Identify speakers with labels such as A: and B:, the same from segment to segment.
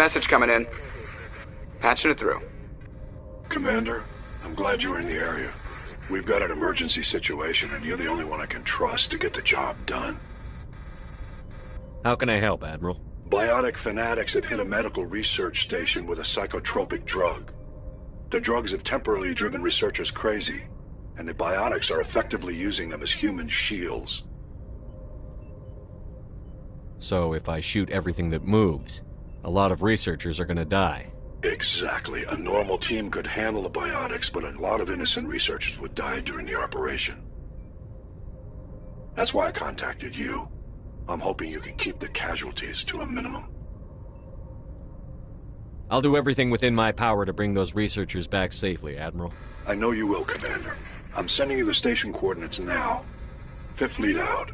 A: message coming in. Patching it through.
B: Commander, I'm glad you were in the area. We've got an emergency situation, and you're the only one I can trust to get the job done.
C: How can I help, Admiral?
B: Biotic fanatics have hit a medical research station with a psychotropic drug. The drugs have temporarily driven researchers crazy, and the biotics are effectively using them as human shields.
C: So if I shoot everything that moves, a lot of researchers are gonna die.
B: Exactly. A normal team could handle the biotics, but a lot of innocent researchers would die during the operation. That's why I contacted you. I'm hoping you can keep the casualties to a minimum.
C: I'll do everything within my power to bring those researchers back safely, Admiral.
B: I know you will, Commander. I'm sending you the station coordinates now. Fifth lead out.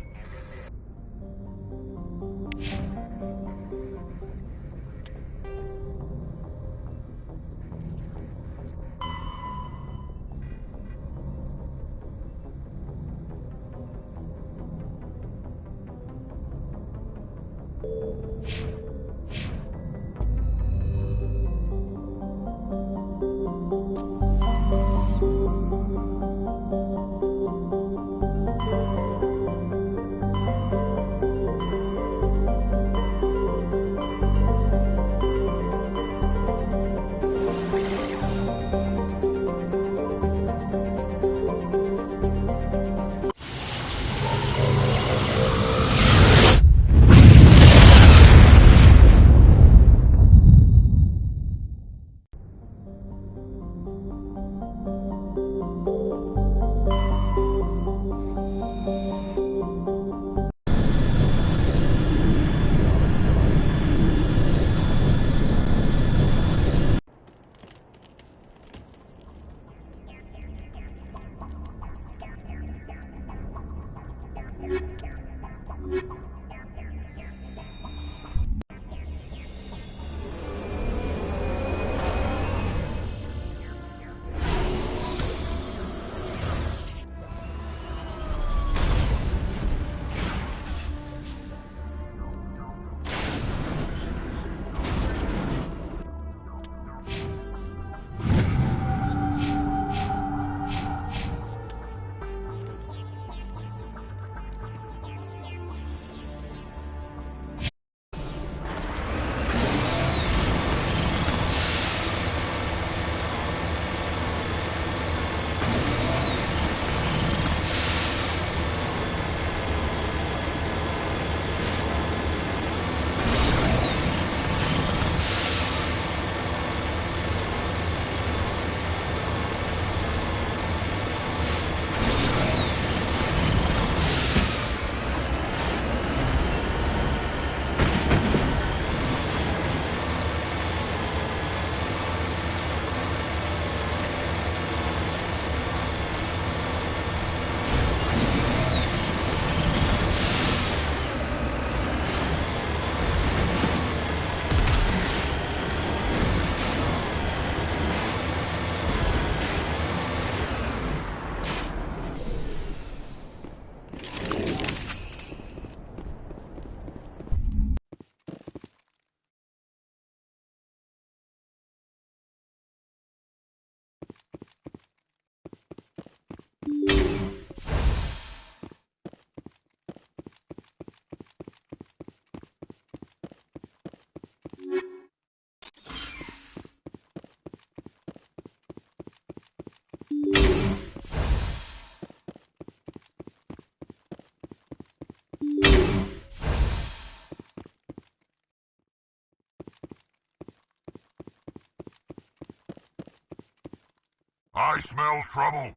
D: I smell trouble.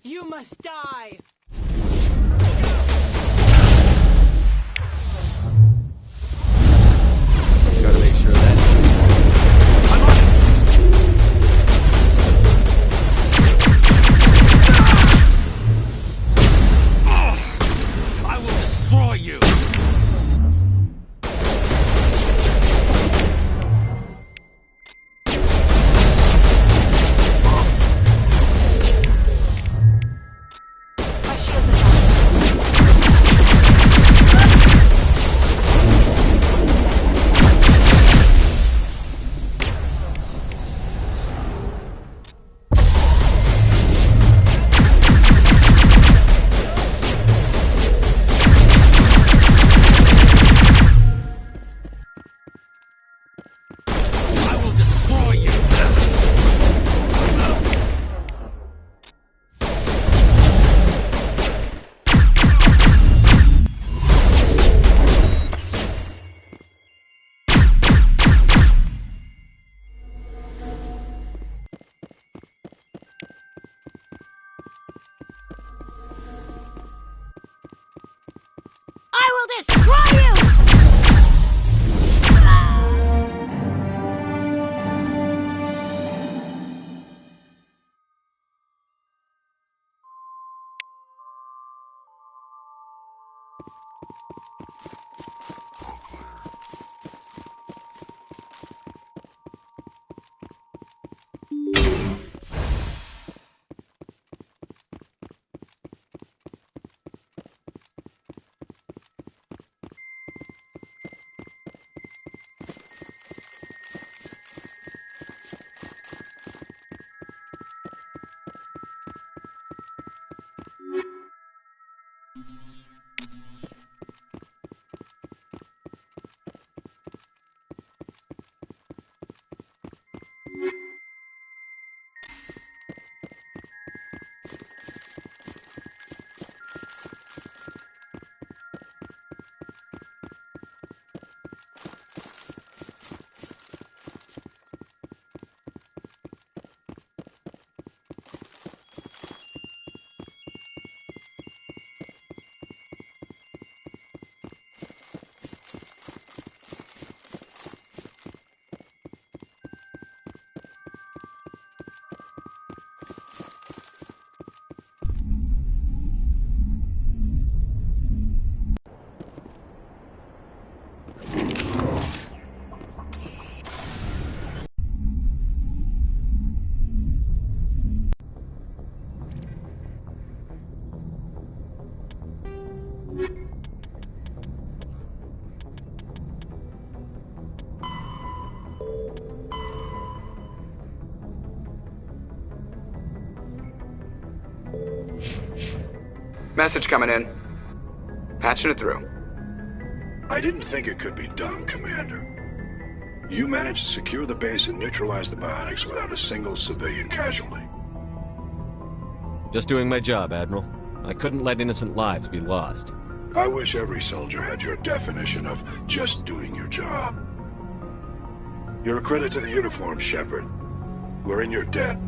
E: You must die!
C: Gotta make sure that... I'm on it! I will destroy you!
E: I destroy you!
A: Message coming in. Patching it through.
B: I didn't think it could be done, Commander. You managed to secure the base and neutralize the biotics without a single civilian casualty.
C: Just doing my job, Admiral. I couldn't let innocent lives be lost.
B: I wish every soldier had your definition of just doing your job. You're a credit to the uniform, Shepard. We're in your debt.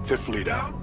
B: Fifth Fleet out.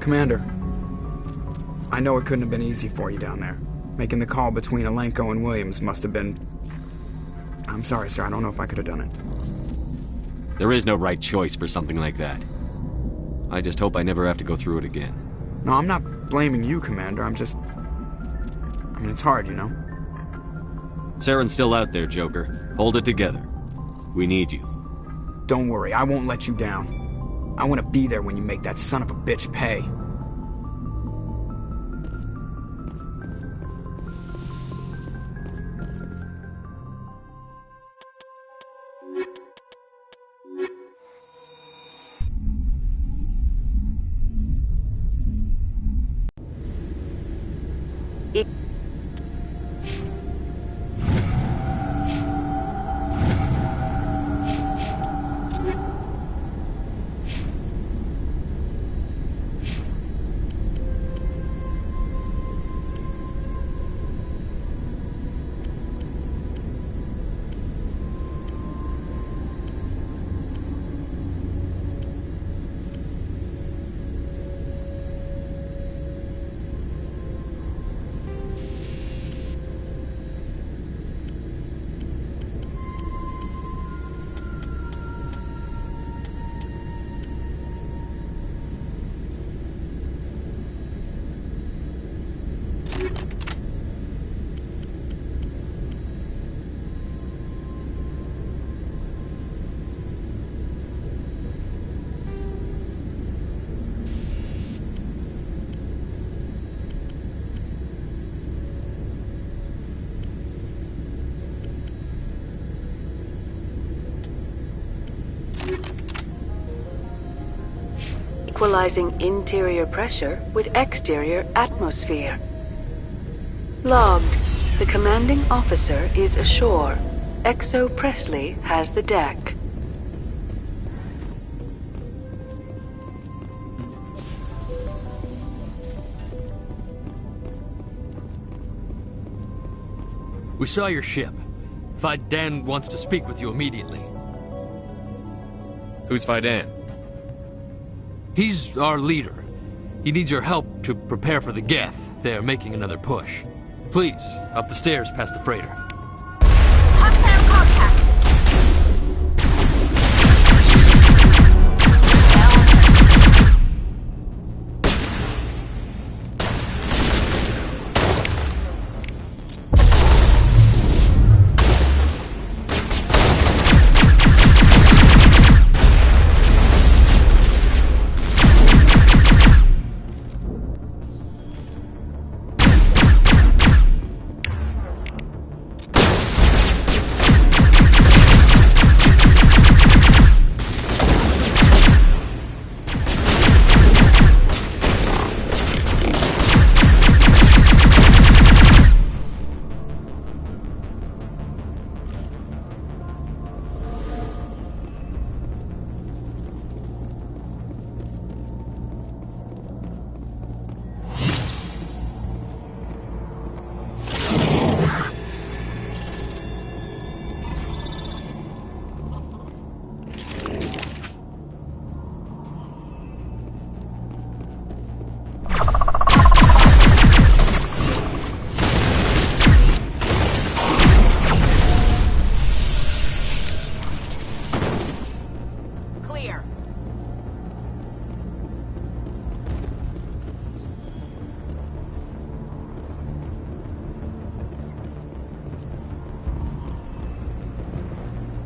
F: Commander, I know it couldn't have been easy for you down there. Making the call between Alenko and Williams must have been... I'm sorry, sir. I don't know if I could have done it.
C: There is no right choice for something like that. I just hope I never have to go through it again.
F: No, I'm not blaming you, Commander. I'm just... I mean, it's hard, you know?
C: Saren's still out there, Joker. Hold it together. We need you.
F: Don't worry, I won't let you down. I want to be there when you make that son of a bitch pay.
G: Equalizing interior pressure with exterior atmosphere. Logged. The commanding officer is ashore. Exo Presley has the deck.
H: We saw your ship. Faidan wants to speak with you immediately.
C: Who's Faidan?
H: He's our leader. He needs your help to prepare for the Geth. They're making another push. Please, up the stairs past the freighter.
I: Hostile contact!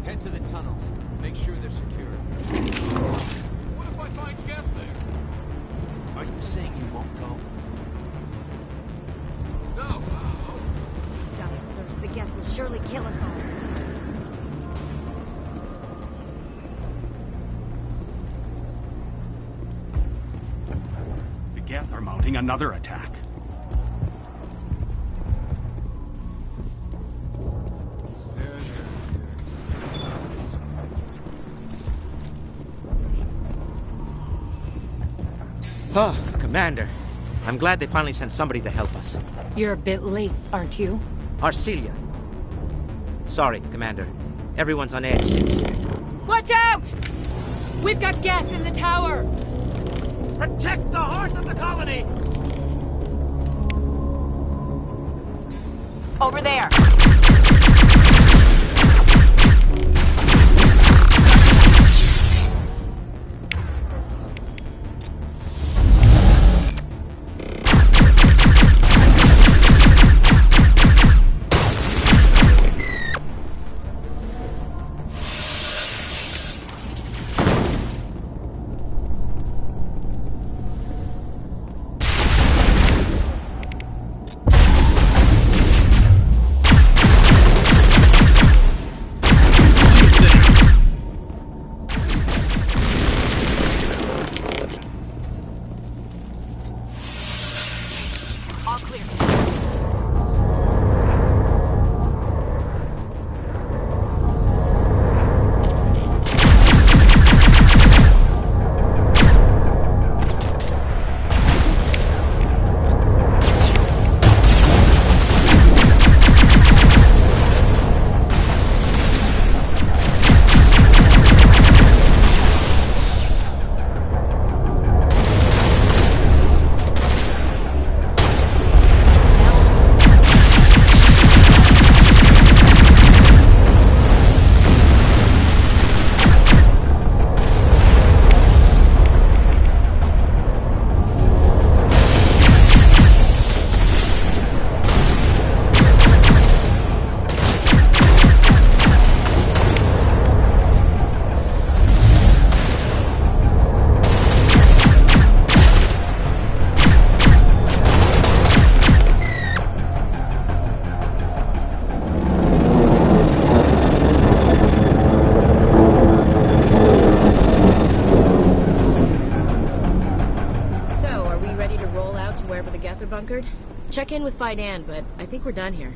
C: Head to the tunnels. Make sure they're secure.
H: What if I find Geth there?
C: Are you saying you won't go?
H: No.
I: Die of thirst, the Geth will surely kill us all.
J: The Geth are mounting another attack.
K: Oh, Commander. I'm glad they finally sent somebody to help us.
E: You're a bit late, aren't you?
K: Arcelia. Sorry, Commander. Everyone's on edge since...
E: Watch out! We've got Geth in the tower!
K: Protect the heart of the colony!
E: Over there! All clear.
L: bunkered. Check in with Fidan, but I think we're done here.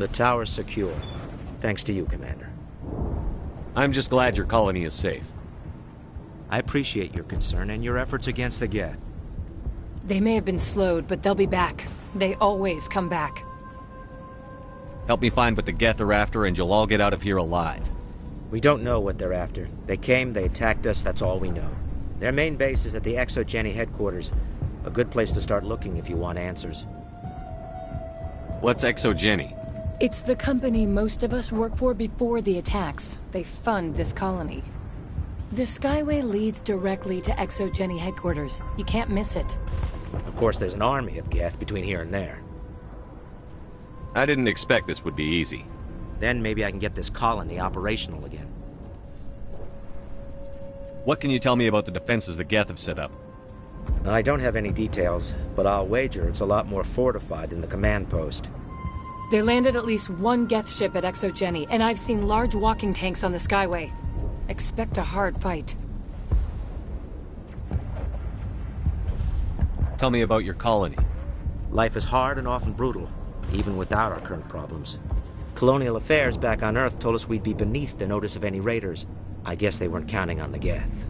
K: The tower's secure. Thanks to you, Commander.
C: I'm just glad your colony is safe.
K: I appreciate your concern and your efforts against the Geth.
E: They may have been slowed, but they'll be back. They always come back.
C: Help me find what the Geth are after, and you'll all get out of here alive.
K: We don't know what they're after. They came, they attacked us, that's all we know. Their main base is at the ExoGeni headquarters. A good place to start looking if you want answers.
C: What's ExoGeni?
E: It's the company most of us work for before the attacks. They fund this colony. The Skyway leads directly to ExoGeni headquarters. You can't miss it.
K: Of course, there's an army of Geth between here and there.
C: I didn't expect this would be easy.
K: Then maybe I can get this colony operational again.
C: What can you tell me about the defenses the Geth have set up?
K: I don't have any details, but I'll wager it's a lot more fortified than the command post.
E: They landed at least one Geth ship at ExoGeni, and I've seen large walking tanks on the Skyway. Expect a hard fight.
C: Tell me about your colony.
K: Life is hard and often brutal, even without our current problems. Colonial affairs back on Earth told us we'd be beneath the notice of any raiders. I guess they weren't counting on the Geth.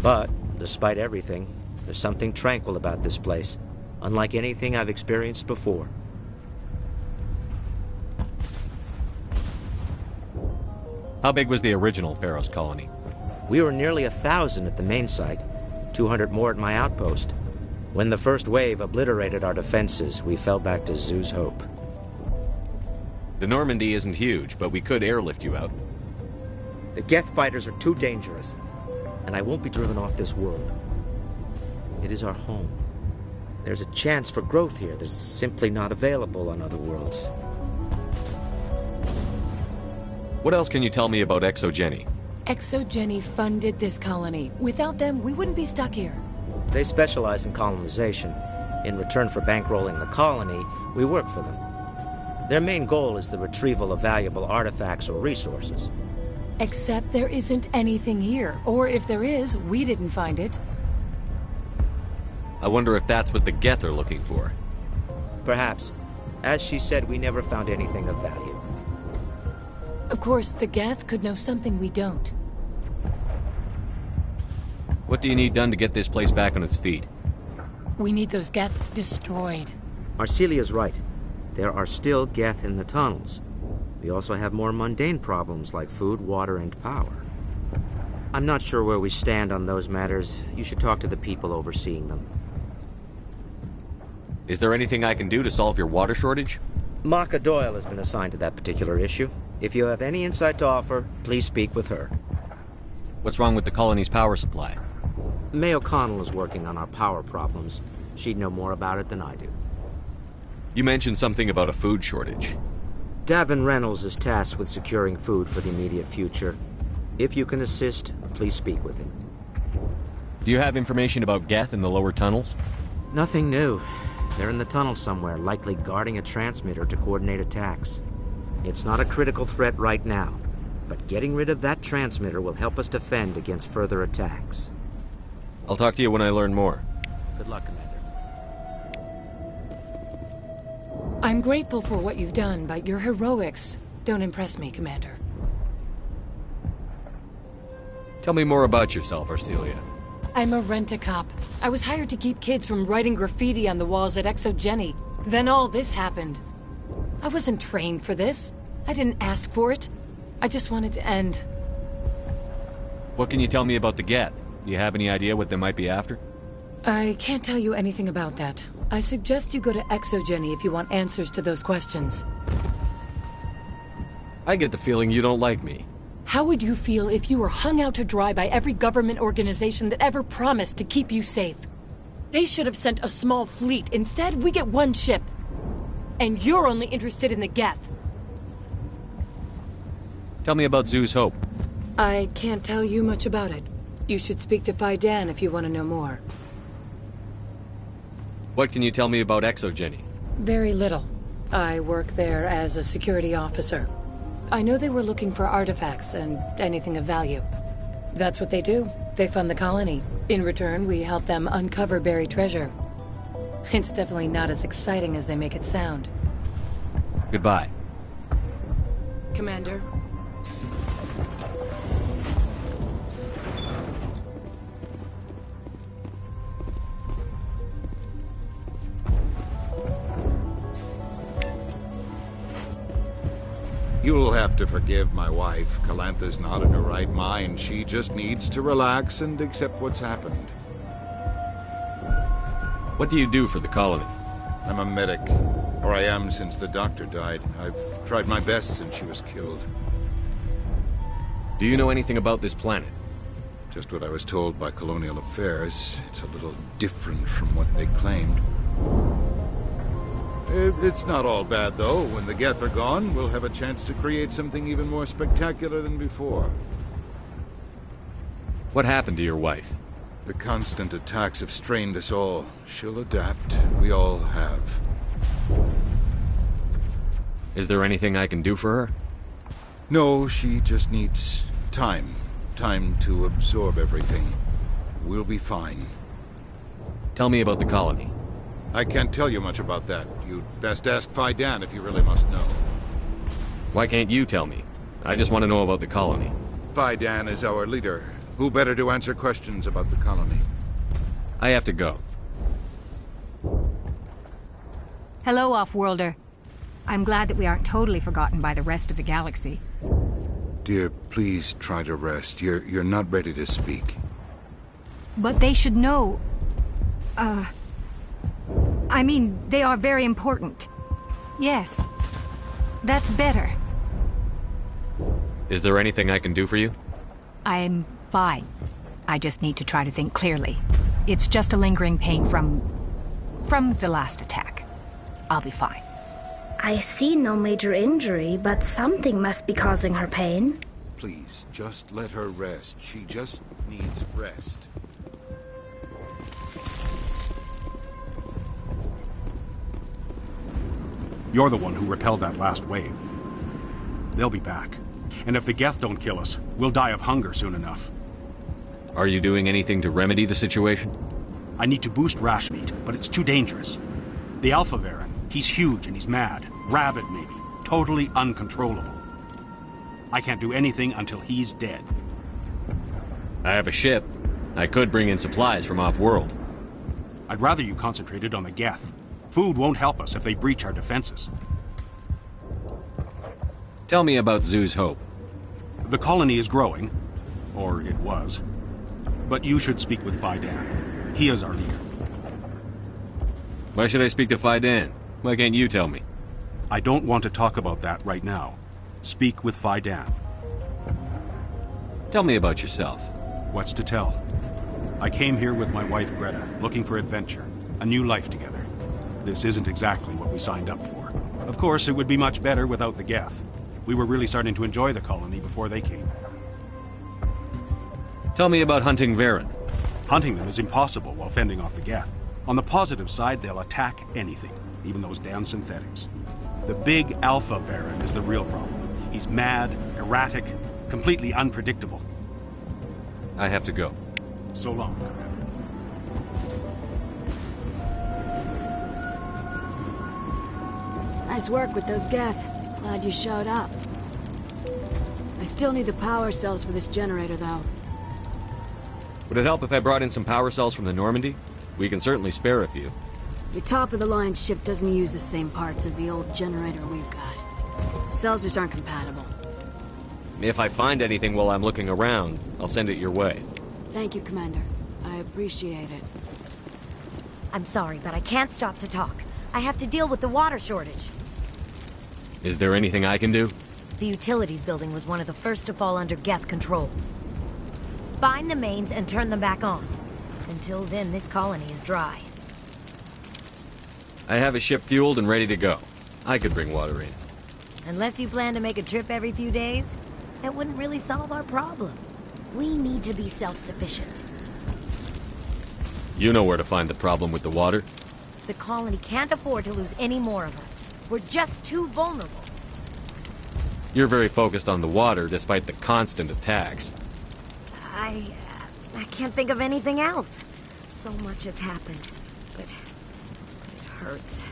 K: But, despite everything, there's something tranquil about this place, unlike anything I've experienced before.
C: How big was the original Pharos colony?
K: We were nearly 1,000 at the main site, 200 more at my outpost. When the first wave obliterated our defenses, we fell back to Zoo's Hope.
C: The Normandy isn't huge, but we could airlift you out.
K: The Geth fighters are too dangerous, and I won't be driven off this world. It is our home. There's a chance for growth here that's simply not available on other worlds.
C: What else can you tell me about ExoGeni?
E: ExoGeni funded this colony. Without them, we wouldn't be stuck here.
K: They specialize in colonization. In return for bankrolling the colony, we work for them. Their main goal is the retrieval of valuable artifacts or resources.
E: Except there isn't anything here. Or if there is, we didn't find it.
C: I wonder if that's what the Geth are looking for.
K: Perhaps. As she said, we never found anything of value.
E: Of course, the Geth could know something we don't.
C: What do you need done to get this place back on its feet?
E: We need those Geth destroyed.
K: Arcelia's right. There are still Geth in the tunnels. We also have more mundane problems like food, water, and power. I'm not sure where we stand on those matters. You should talk to the people overseeing them.
C: Is there anything I can do to solve your water shortage?
K: Maka Doyle has been assigned to that particular issue. If you have any insight to offer, please speak with her.
C: What's wrong with the colony's power supply?
K: May O'Connell is working on our power problems. She'd know more about it than I do.
C: You mentioned something about a food shortage.
K: Davin Reynolds is tasked with securing food for the immediate future. If you can assist, please speak with him.
C: Do you have information about Geth in the lower tunnels?
K: Nothing new. They're in the tunnel somewhere, likely guarding a transmitter to coordinate attacks. It's not a critical threat right now, but getting rid of that transmitter will help us defend against further attacks.
C: I'll talk to you when I learn more.
K: Good luck, Commander.
E: I'm grateful for what you've done, but your heroics don't impress me, Commander.
C: Tell me more about yourself, Arcelia.
E: I'm a rent-a-cop. I was hired to keep kids from writing graffiti on the walls at ExoGeni. Then all this happened. I wasn't trained for this. I didn't ask for it. I just wanted to end.
C: What can you tell me about the Geth? Do you have any idea what they might be after?
E: I can't tell you anything about that. I suggest you go to ExoGeni if you want answers to those questions.
C: I get the feeling you don't like me.
E: How would you feel if you were hung out to dry by every government organization that ever promised to keep you safe? They should have sent a small fleet. Instead, we get one ship. And you're only interested in the Geth.
C: Tell me about Zhu's Hope.
E: I can't tell you much about it. You should speak to Faidan if you want to know more.
C: What can you tell me about ExoGeni?
E: Very little. I work there as a security officer. I know they were looking for artifacts and anything of value. That's what they do. They fund the colony. In return, we help them uncover buried treasure. It's definitely not as exciting as they make it sound.
C: Goodbye.
E: Commander.
M: You'll have to forgive my wife. Calantha's not in her right mind. She just needs to relax and accept what's happened.
C: What do you do for the colony?
M: I'm a medic. Or I am since the doctor died. I've tried my best since she was killed.
C: Do you know anything about this planet?
M: Just what I was told by Colonial Affairs. It's a little different from what they claimed. It's not all bad, though. When the Geth are gone, we'll have a chance to create something even more spectacular than before.
C: What happened to your wife?
M: The constant attacks have strained us all. She'll adapt. We all have.
C: Is there anything I can do for her?
M: No, she just needs time. Time to absorb everything. We'll be fine.
C: Tell me about the colony.
M: I can't tell you much about that. You'd best ask Faidan if you really must know.
C: Why can't you tell me? I just want to know about the colony.
M: Faidan is our leader. Who better to answer questions about the colony?
C: I have to go.
N: Hello, Off-Worlder. I'm glad that we aren't totally forgotten by the rest of the galaxy.
M: Dear, please try to rest. You're not ready to speak.
N: But they should know... I mean, they are very important. Yes. That's better.
C: Is there anything I can do for you?
N: I'm fine. I just need to try to think clearly. It's just a lingering pain from the last attack. I'll be fine.
O: I see no major injury, but something must be causing her pain.
M: Please, just let her rest. She just needs rest.
J: You're the one who repelled that last wave. They'll be back. And if the Geth don't kill us, we'll die of hunger soon enough.
C: Are you doing anything to remedy the situation?
J: I need to boost ration meat, but it's too dangerous. The Alpha Varren, he's huge and he's mad. Rabid, maybe. Totally uncontrollable. I can't do anything until he's dead.
C: I have a ship. I could bring in supplies from off-world.
J: I'd rather you concentrated on the Geth. Food won't help us if they breach our defenses.
C: Tell me about Zhu's Hope.
J: The colony is growing. Or it was. But you should speak with Faidan. He is our leader.
C: Why should I speak to Faidan? Why can't you tell me?
J: I don't want to talk about that right now. Speak with Faidan.
C: Tell me about yourself.
J: What's to tell? I came here with my wife Greta, looking for adventure, a new life together. This isn't exactly what we signed up for. Of course, it would be much better without the Geth. We were really starting to enjoy the colony before they came.
C: Tell me about hunting Varren.
J: Hunting them is impossible while fending off the Geth. On the positive side, they'll attack anything, even those damn synthetics. The big Alpha Varren is the real problem. He's mad, erratic, completely unpredictable.
C: I have to go.
J: So long, Commander.
P: Nice work with those Geth. Glad you showed up. I still need the power cells for this generator, though.
C: Would it help if I brought in some power cells from the Normandy? We can certainly spare a few.
P: Your top-of-the-line ship doesn't use the same parts as the old generator we've got. Cells just aren't compatible.
C: If I find anything while I'm looking around, I'll send it your way.
P: Thank you, Commander. I appreciate it.
I: I'm sorry, but I can't stop to talk. I have to deal with the water shortage.
C: Is there anything I can do?
I: The utilities building was one of the first to fall under Geth control. Find the mains and turn them back on. Until then, this colony is dry.
C: I have a ship fueled and ready to go. I could bring water in.
I: Unless you plan to make a trip every few days, that wouldn't really solve our problem. We need to be self-sufficient.
C: You know where to find the problem with the water?
I: The colony can't afford to lose any more of us. We're just too vulnerable.
C: You're very focused on the water, despite the constant attacks.
I: I can't think of anything else. So much has happened, but it hurts.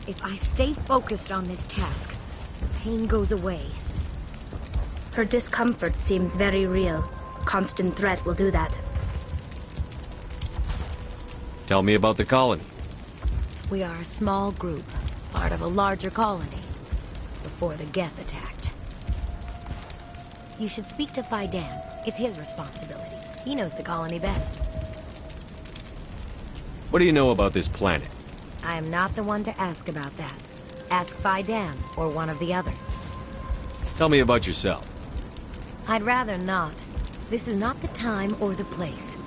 I: If I stay focused on this task, the pain goes away.
O: Her discomfort seems very real. Constant threat will do that.
C: Tell me about the colony.
I: We are a small group, part of a larger colony, before the Geth attacked. You should speak to Faidan. It's his responsibility. He knows the colony best.
C: What do you know about this planet?
I: I am not the one to ask about that. Ask Faidan or one of the others.
C: Tell me about yourself.
I: I'd rather not. This is not the time or the place.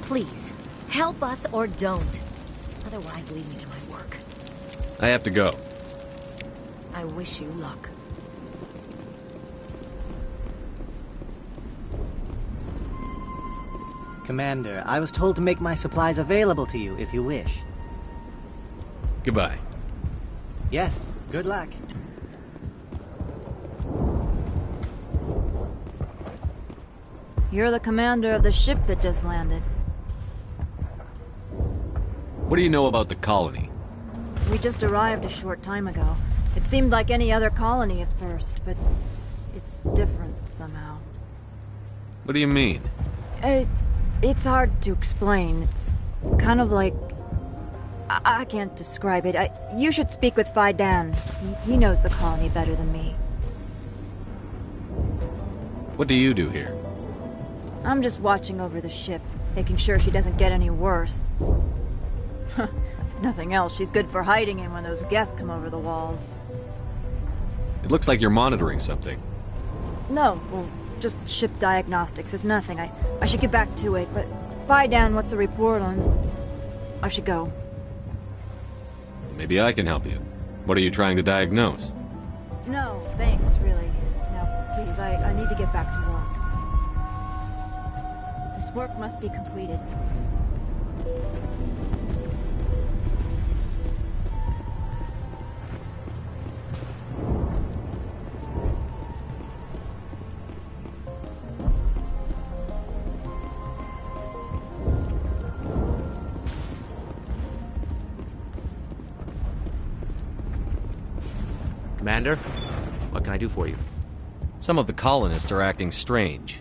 I: Please, help us or don't. Otherwise, leave me to my work.
C: I have to go.
I: I wish you luck.
Q: Commander, I was told to make my supplies available to you if you wish.
C: Goodbye.
Q: Yes, good luck.
R: You're the commander of the ship that just landed.
C: What do you know about the colony?
R: We just arrived a short time ago. It seemed like any other colony at first, but it's different somehow.
C: What do you mean?
R: It's hard to explain. It's kind of like... I can't describe it. You should speak with Faidan. He knows the colony better than me.
C: What do you do here?
R: I'm just watching over the ship, making sure she doesn't get any worse. If nothing else, she's good for hiding in when those Geth come over the walls.
C: It looks like you're monitoring something.
R: No, well, just ship diagnostics. It's nothing. I should get back to it, but Faidan, what's the report on? I should go.
C: Maybe I can help you. What are you trying to diagnose?
R: No, thanks, really. Now, please, I need to get back to work. This work must be completed.
K: Commander, what can I do for you?
C: Some of the colonists are acting strange.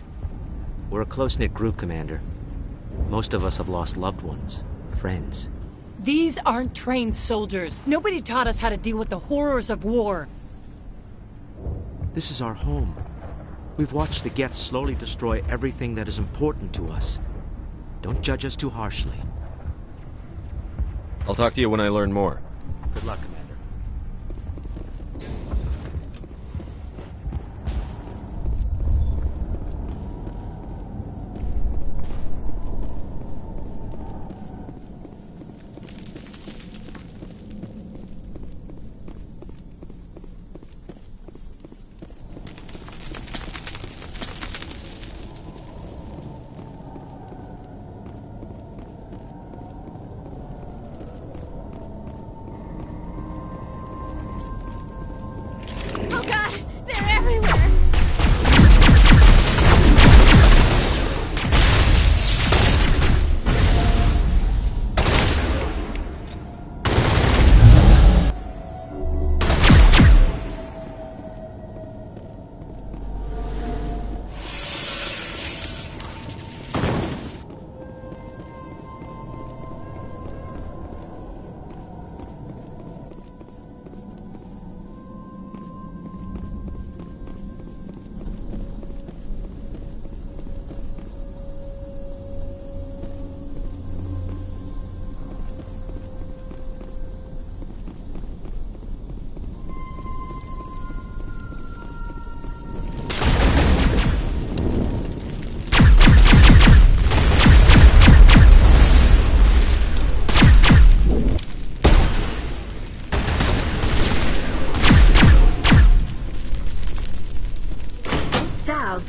K: We're a close-knit group, Commander. Most of us have lost loved ones, friends.
E: These aren't trained soldiers. Nobody taught us how to deal with the horrors of war.
K: This is our home. We've watched the Geth slowly destroy everything that is important to us. Don't judge us too harshly.
C: I'll talk to you when I learn more.
K: Good luck, Commander.
P: Oh god! They're everywhere!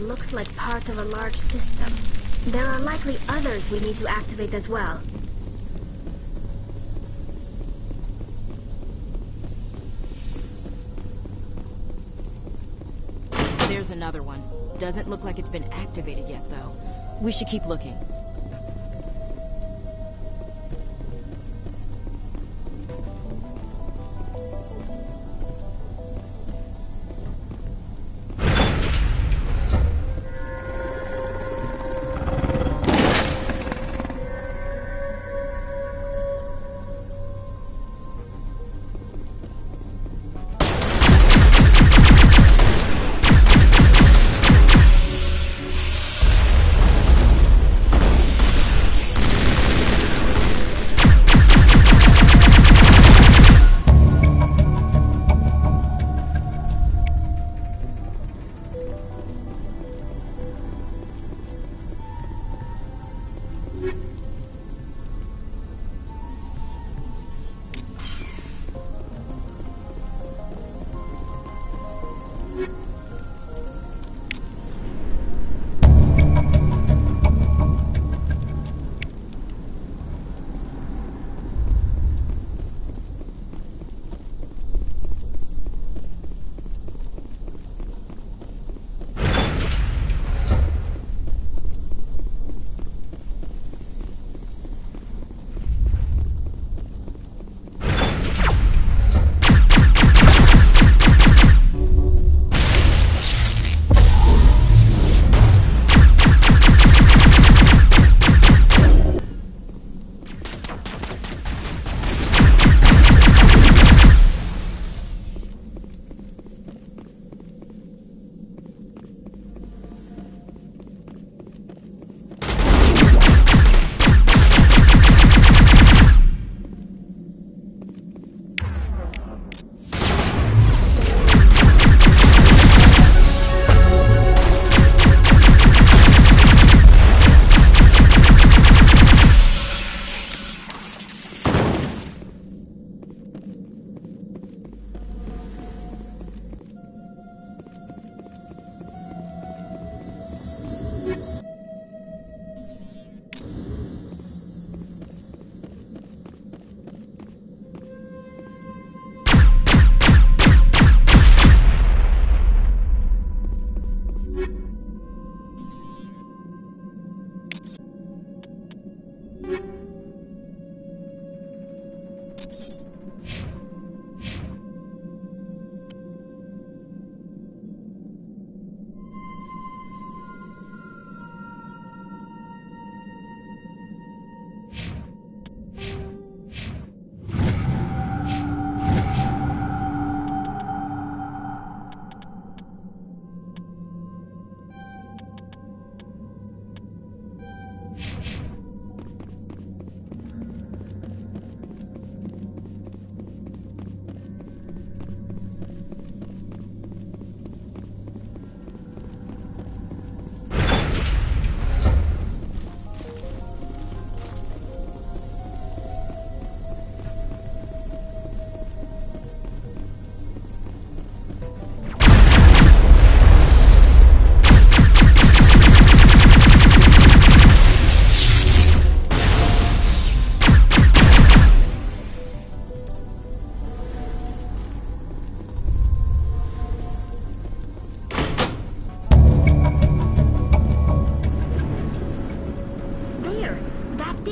O: Looks like part of a large system. There are likely others we need to activate as well.
L: There's another one. Doesn't look like it's been activated yet, though. We should keep looking.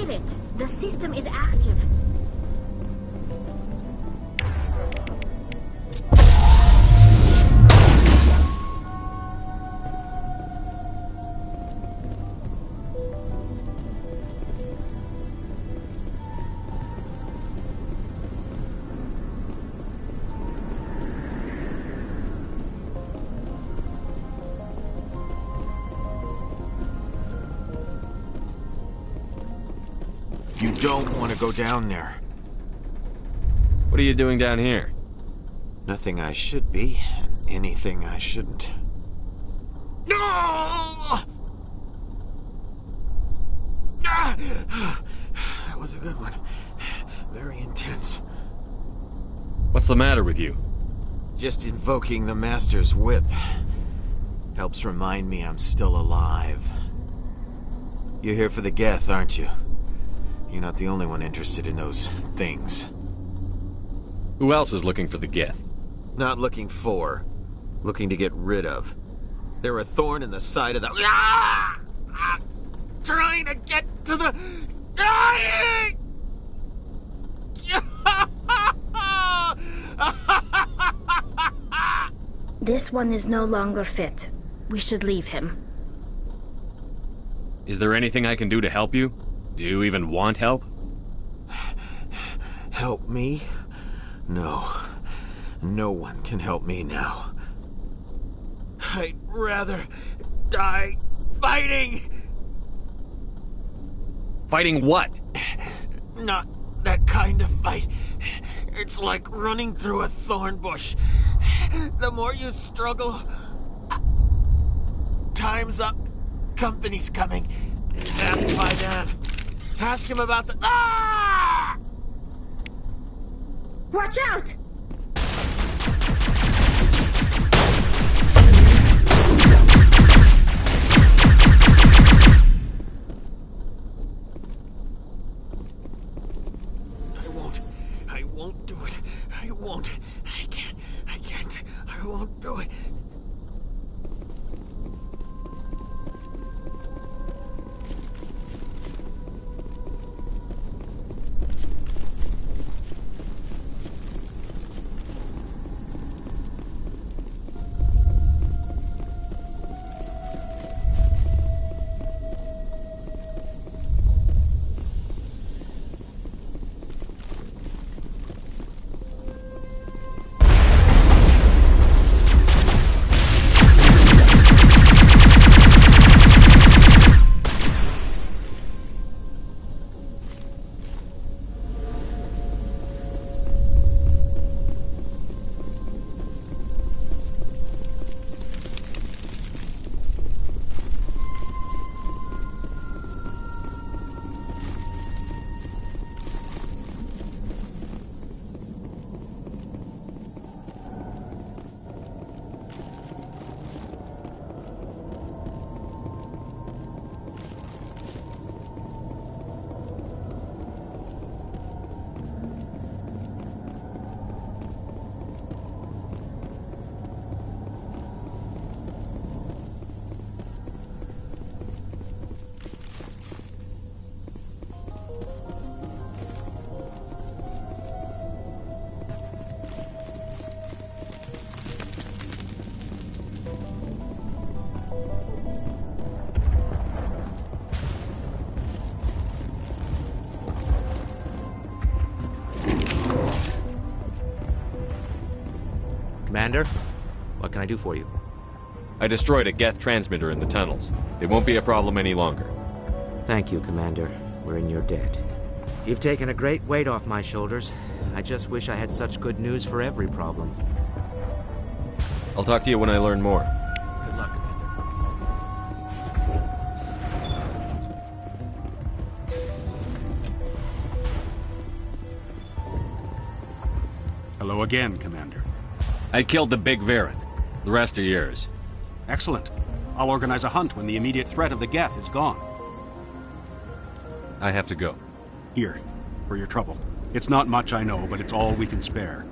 O: did it. The system is active.
S: You don't want to go down there.
C: What are you doing down here?
S: Nothing I should be, and anything I shouldn't. No! That was a good one. Very intense.
C: What's the matter with you?
S: Just invoking the Master's whip helps remind me I'm still alive. You're here for the Geth, aren't you? You're not the only one interested in those things.
C: Who else is looking for the Geth?
S: Not looking for. Looking to get rid of. They're a thorn in the side of the... Trying to get to the... Dying!
O: This one is no longer fit. We should leave him.
C: Is there anything I can do to help you? Do you even want help?
S: Help me? No. No one can help me now. I'd rather die fighting!
C: Fighting what?
S: Not that kind of fight. It's like running through a thorn bush. The more you struggle... Time's up. Company's coming. Ask my dad. Ask him about the... Ah!
O: Watch out!
S: I won't do it. I won't. I can't. I won't do it.
K: Commander, what can I do for you?
C: I destroyed a Geth transmitter in the tunnels. It won't be a problem any longer.
K: Thank you, Commander. We're in your debt. You've taken a great weight off my shoulders. I just wish I had such good news for every problem.
C: I'll talk to you when I learn more.
K: Good luck,
J: Hello again, Commander.
C: I killed the big Varen. The rest are yours.
J: Excellent. I'll organize a hunt when the immediate threat of the Geth is gone.
C: I have to go.
J: Here, for your trouble. It's not much, I know, but it's all we can spare.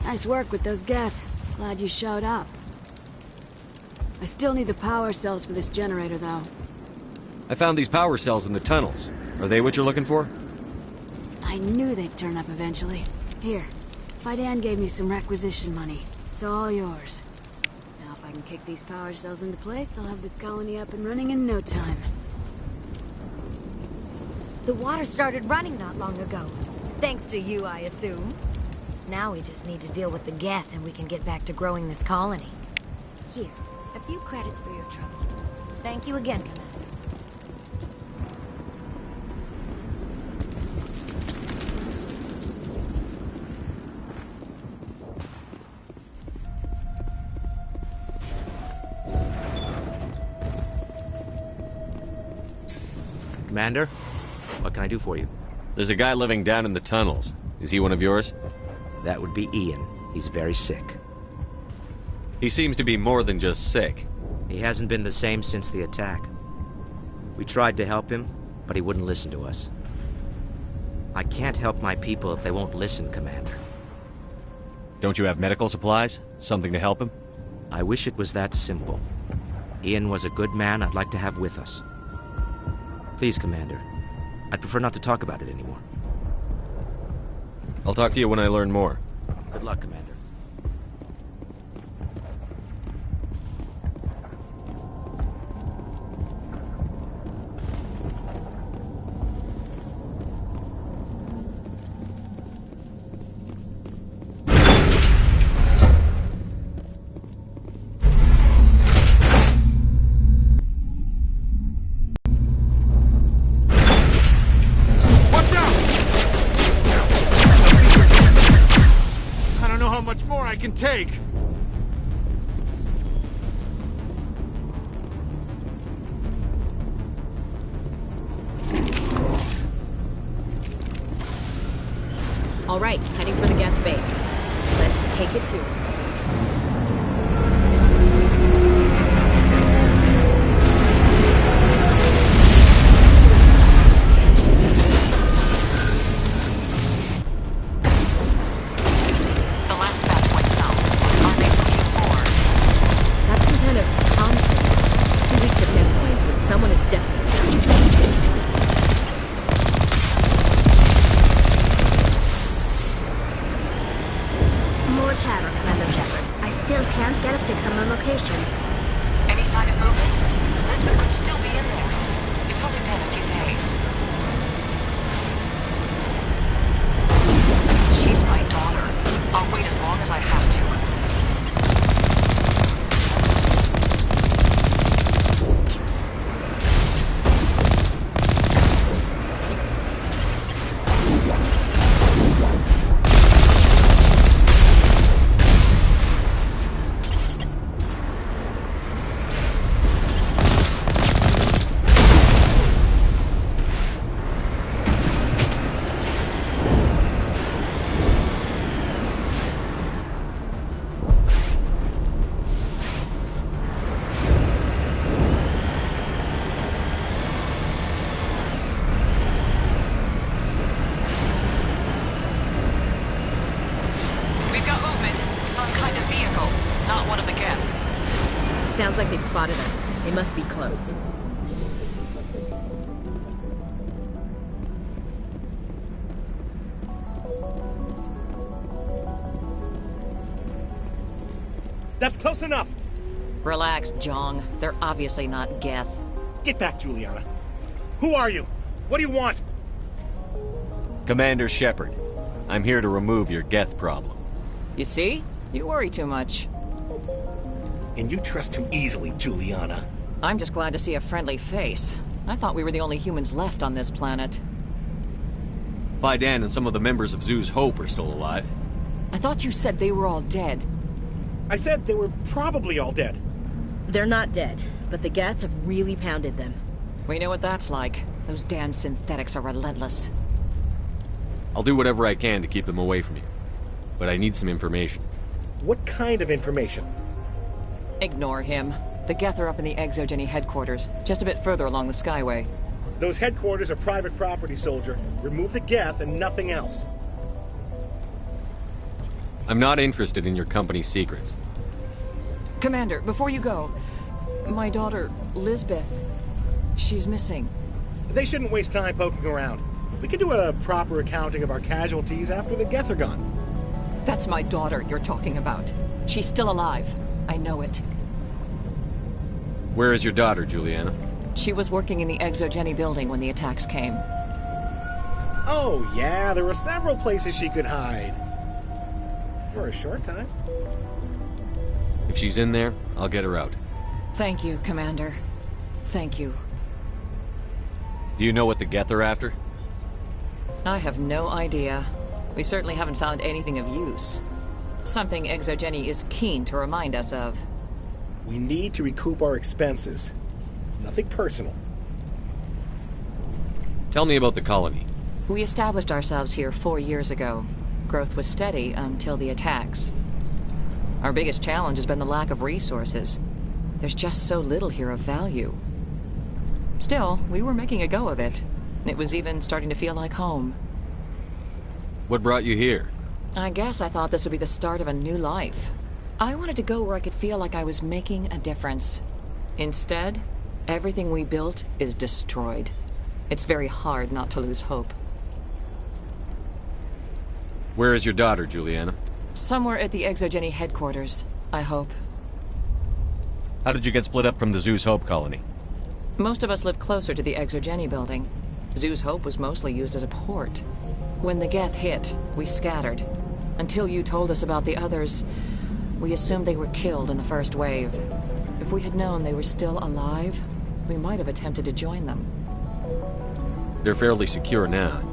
P: Nice work with those Geth. Glad you showed up. I still need the power cells for this generator, though.
C: I found these power cells in the tunnels. Are they what you're looking for?
P: I knew they'd turn up eventually. Here, Fidan gave me some requisition money. It's all yours. Now if I can kick these power cells into place, I'll have this colony up and running in no time.
I: The water started running not long ago. Thanks to you, I assume. Now we just need to deal with the Geth and we can get back to growing this colony. Here, a few credits for your trouble. Thank you again, Commander.
K: Commander, what can I do for you?
C: There's a guy living down in the tunnels. Is he one of yours?
K: That would be Ian. He's very sick.
C: He seems to be more than just sick.
K: He hasn't been the same since the attack. We tried to help him, but he wouldn't listen to us. I can't help my people if they won't listen, Commander.
C: Don't you have medical supplies? Something to help him?
K: I wish it was that simple. Ian was a good man I'd like to have with us. Please, Commander. I'd prefer not to talk about it anymore.
C: I'll talk to you when I learn more.
K: Good luck, Commander.
S: Take.
L: All right, heading for the Geth base. Let's take it to him. Sounds like they've spotted us. They must be close.
T: That's close enough!
U: Relax, Jong. They're obviously not Geth.
T: Get back, Juliana. Who are you? What do you want?
C: Commander Shepard. I'm here to remove your Geth problem.
U: You see? You worry too much.
T: And you trust too easily, Juliana.
U: I'm just glad to see a friendly face. I thought we were the only humans left on this planet.
C: Fidan and some of the members of Zoo's Hope are still alive.
U: I thought you said they were all dead.
T: I said they were probably all dead.
L: They're not dead, but the Geth have really pounded them.
U: We know what that's like. Those damn synthetics are relentless.
C: I'll do whatever I can to keep them away from you. But I need some information.
T: What kind of information?
U: Ignore him. The Geth are up in the Exogeny headquarters, just a bit further along the Skyway.
T: Those headquarters are private property, soldier. Remove the Geth and nothing else.
C: I'm not interested in your company's secrets.
U: Commander, before you go, My daughter, Lisbeth. She's missing.
T: They shouldn't waste time poking around. We can do a proper accounting of our casualties after the Geth are gone.
U: That's my daughter you're talking about. She's still alive. I know it.
C: Where is your daughter, Juliana?
U: She was working in the Exogeny building when the attacks came.
T: Oh, yeah, there were several places she could hide. For a short time.
C: If she's in there, I'll get her out.
U: Thank you, Commander. Thank you.
C: Do you know what the Geth are after?
U: I have no idea. We certainly haven't found anything of use. Something Exogeny is keen to remind us of.
T: We need to recoup our expenses. It's nothing personal.
C: Tell me about the colony.
U: We established ourselves here 4 years ago. Growth was steady until the attacks. Our biggest challenge has been the lack of resources. There's just so little here of value. Still, we were making a go of it. It was even starting to feel like home.
C: What brought you here?
U: I guess I thought this would be the start of a new life. I wanted to go where I could feel like I was making a difference. Instead, everything we built is destroyed. It's very hard not to lose hope.
C: Where is your daughter, Juliana?
U: Somewhere at the Exogeny headquarters, I hope.
C: How did you get split up from the Zeus Hope colony?
U: Most of us lived closer to the Exogeny building. Zeus Hope was mostly used as a port. When the Geth hit, we scattered. Until you told us about the others, we assumed they were killed in the first wave. If we had known they were still alive, we might have attempted to join them.
C: They're fairly secure now.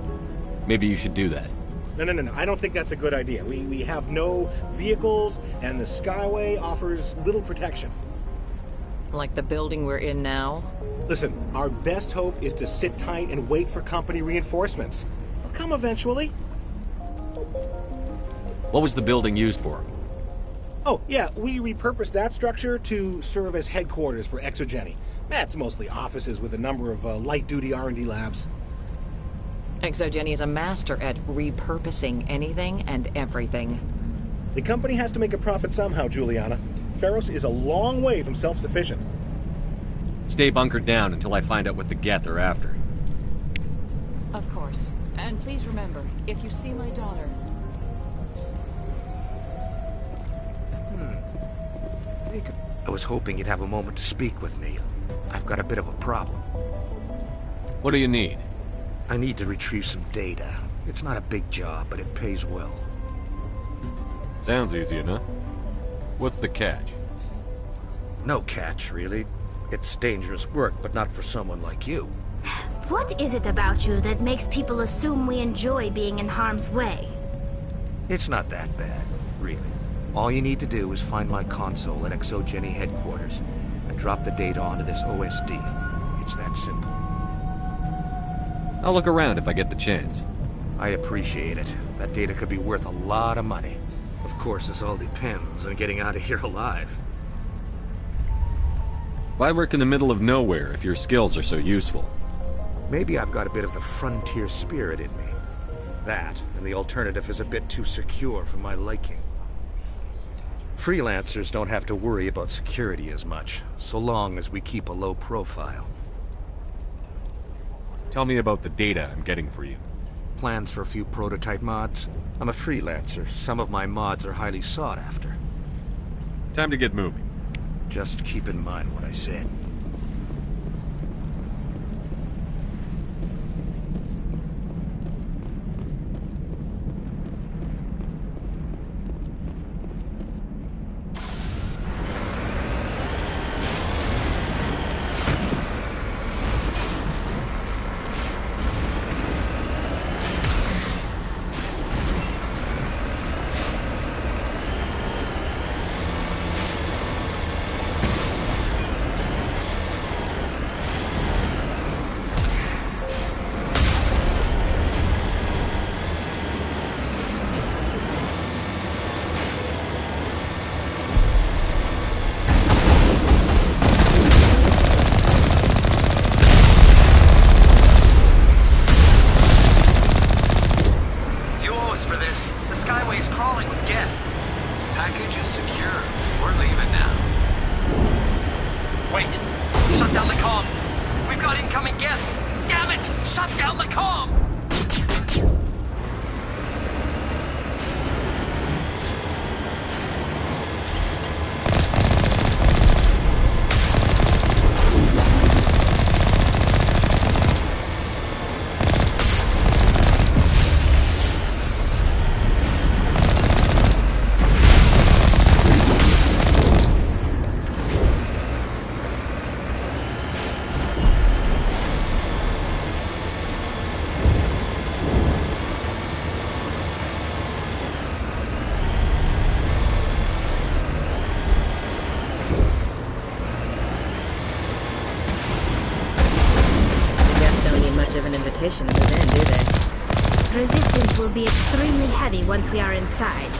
C: Maybe you should do that.
T: No. I don't think that's a good idea. We have no vehicles, and the Skyway offers little protection.
U: Like the building we're in now?
T: Listen, our best hope is to sit tight and wait for company reinforcements. They'll come eventually.
C: What was the building used for?
T: Oh, yeah, we repurposed that structure to serve as headquarters for Exogeny. That's mostly offices with a number of light-duty R&D labs.
U: Exogeny is a master at repurposing anything and everything.
T: The company has to make a profit somehow, Juliana. Feros is a long way from self-sufficient.
C: Stay bunkered down until I find out what the Geth are after.
U: Of course. And please remember, if you see my daughter...
D: I was hoping you'd have a moment to speak with me. I've got a bit of a problem.
C: What do you need?
D: I need to retrieve some data. It's not a big job, but it pays well.
C: Sounds easy enough. What's the catch?
D: No catch, really. It's dangerous work, but not for someone like you.
O: What is it about you that makes people assume we enjoy being in harm's way?
D: It's not that bad, really. All you need to do is find my console at Exogeny headquarters and drop the data onto this OSD. It's that simple.
C: I'll look around if I get the chance.
D: I appreciate it. That data could be worth a lot of money. Of course, this all depends on getting out of here alive.
C: Why work in the middle of nowhere if your skills are so useful?
D: Maybe I've got a bit of the frontier spirit in me. That, and the alternative is a bit too secure for my liking. Freelancers don't have to worry about security as much, so long as we keep a low profile.
C: Tell me about the data I'm getting for you.
D: Plans for a few prototype mods? I'm a freelancer. Some of my mods are highly sought after.
C: Time to get moving.
D: Just keep in mind what I said.
A: got incoming Geth! Damn it! Shut down the comm!
V: Of an invitation to move in, do they?
O: Resistance will be extremely heavy once we are inside.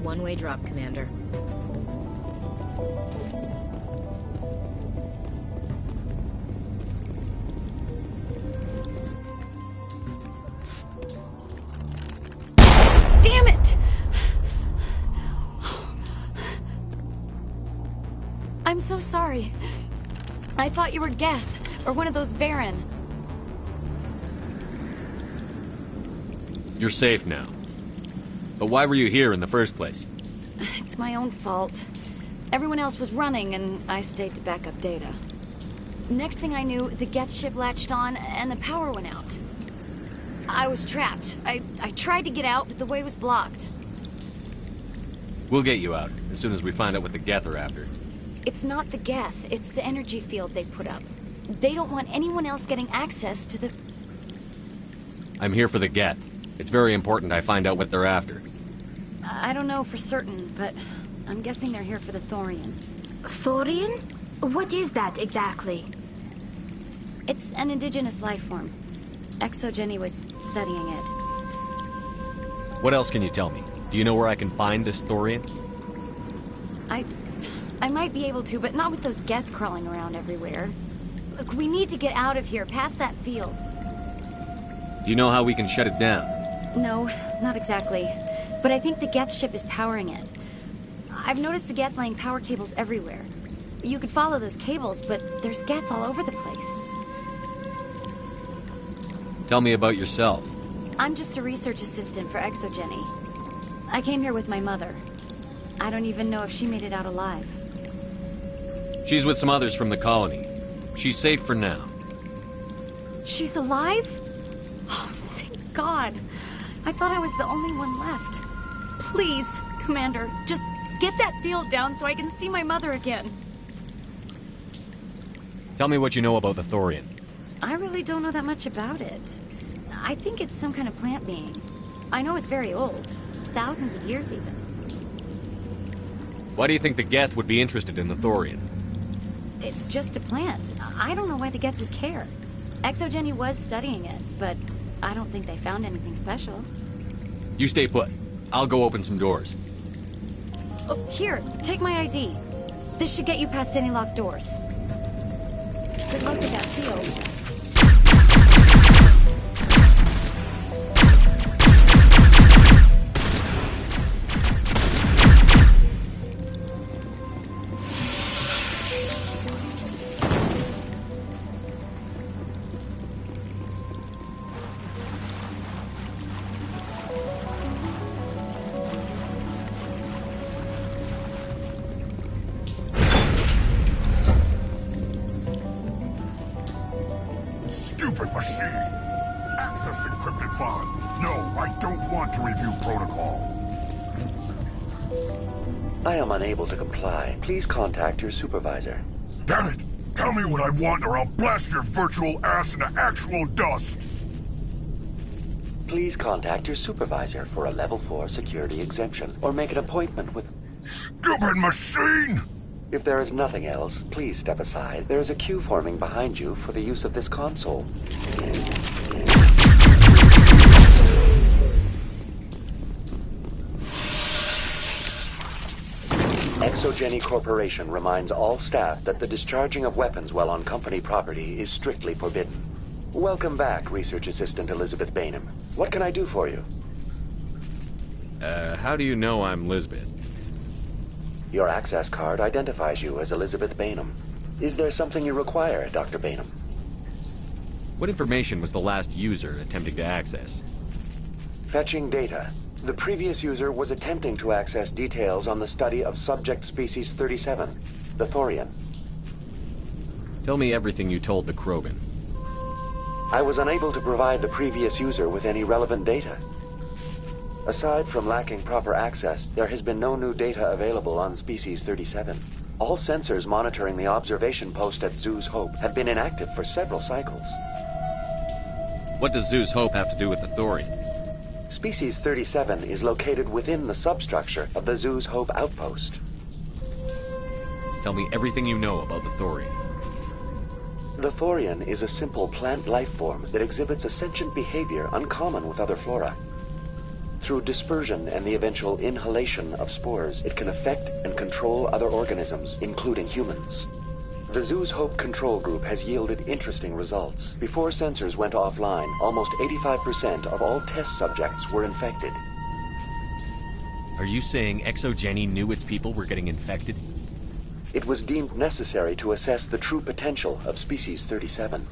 L: One-way drop, Commander.
P: Damn it! I'm so sorry. I thought you were Geth, or one of those Varen.
C: You're safe now. But why were you here in the first place?
P: It's my own fault. Everyone else was running, and I stayed to back up data. Next thing I knew, the Geth ship latched on, and the power went out. I was trapped. I tried to get out, but the way was blocked.
C: We'll get you out, as soon as we find out what the Geth are after.
P: It's not the Geth, it's the energy field they put up. They don't want anyone else getting access to the...
C: I'm here for the Geth. It's very important I find out what they're after.
P: I don't know for certain, but I'm guessing they're here for the Thorian.
O: Thorian? What is that exactly?
P: It's an indigenous life form. ExoGenny was studying it.
C: What else can you tell me? Do you know where I can find this Thorian?
P: I might be able to, but not with those Geth crawling around everywhere. Look, we need to get out of here, past that field.
C: Do you know how we can shut it down?
P: No, not exactly. But I think the Geth ship is powering it. I've noticed the Geth laying power cables everywhere. You could follow those cables, but there's Geth all over the place.
C: Tell me about yourself.
P: I'm just a research assistant for ExoGenny. I came here with my mother. I don't even know if she made it out alive.
C: She's with some others from the colony. She's safe for now.
P: She's alive? Oh, thank God. I thought I was the only one left. Please, Commander, just get that field down so I can see my mother again.
C: Tell me what you know about the Thorian.
P: I really don't know that much about it. I think it's some kind of plant being. I know it's very old. Thousands of years, even.
C: Why do you think the Geth would be interested in the Thorian?
P: It's just a plant. I don't know why the Geth would care. ExoGenny was studying it, but I don't think they found anything special.
C: You stay put. I'll go open some doors.
P: Oh, here, take my ID. This should get you past any locked doors. Good luck with that field.
B: I am unable to comply. Please contact your supervisor.
F: Damn it! Tell me what I want or I'll blast your virtual ass into actual dust!
B: Please contact your supervisor for a level 4 security exemption, or make an appointment with...
F: Stupid machine!
B: If there is nothing else, please step aside. There is a queue forming behind you for the use of this console. Exogeny Corporation reminds all staff that the discharging of weapons while on company property is strictly forbidden. Welcome back, Research Assistant Elizabeth Bainham. What can I do for you?
C: How do you know I'm Lisbeth?
B: Your access card identifies you as Elizabeth Bainham. Is there something you require, Dr. Bainham?
C: What information was the last user attempting to access?
B: Fetching data. The previous user was attempting to access details on the study of subject species 37, the Thorian.
C: Tell me everything you told the Krogan.
B: I was unable to provide the previous user with any relevant data. Aside from lacking proper access, there has been no new data available on Species 37. All sensors monitoring the observation post at Zhu's Hope have been inactive for several cycles.
C: What does Zhu's Hope have to do with the Thorian?
B: Species 37 is located within the substructure of the Zhu's Hope outpost.
C: Tell me everything you know about the Thorian.
B: The Thorian is a simple plant life form that exhibits a sentient behavior uncommon with other flora. Through dispersion and the eventual inhalation of spores, it can affect and control other organisms, including humans. The Zhu's Hope control group has yielded interesting results. Before sensors went offline, almost 85% of all test subjects were infected.
C: Are you saying Exogeny knew its people were getting infected?
B: It was deemed necessary to assess the true potential of Species 37.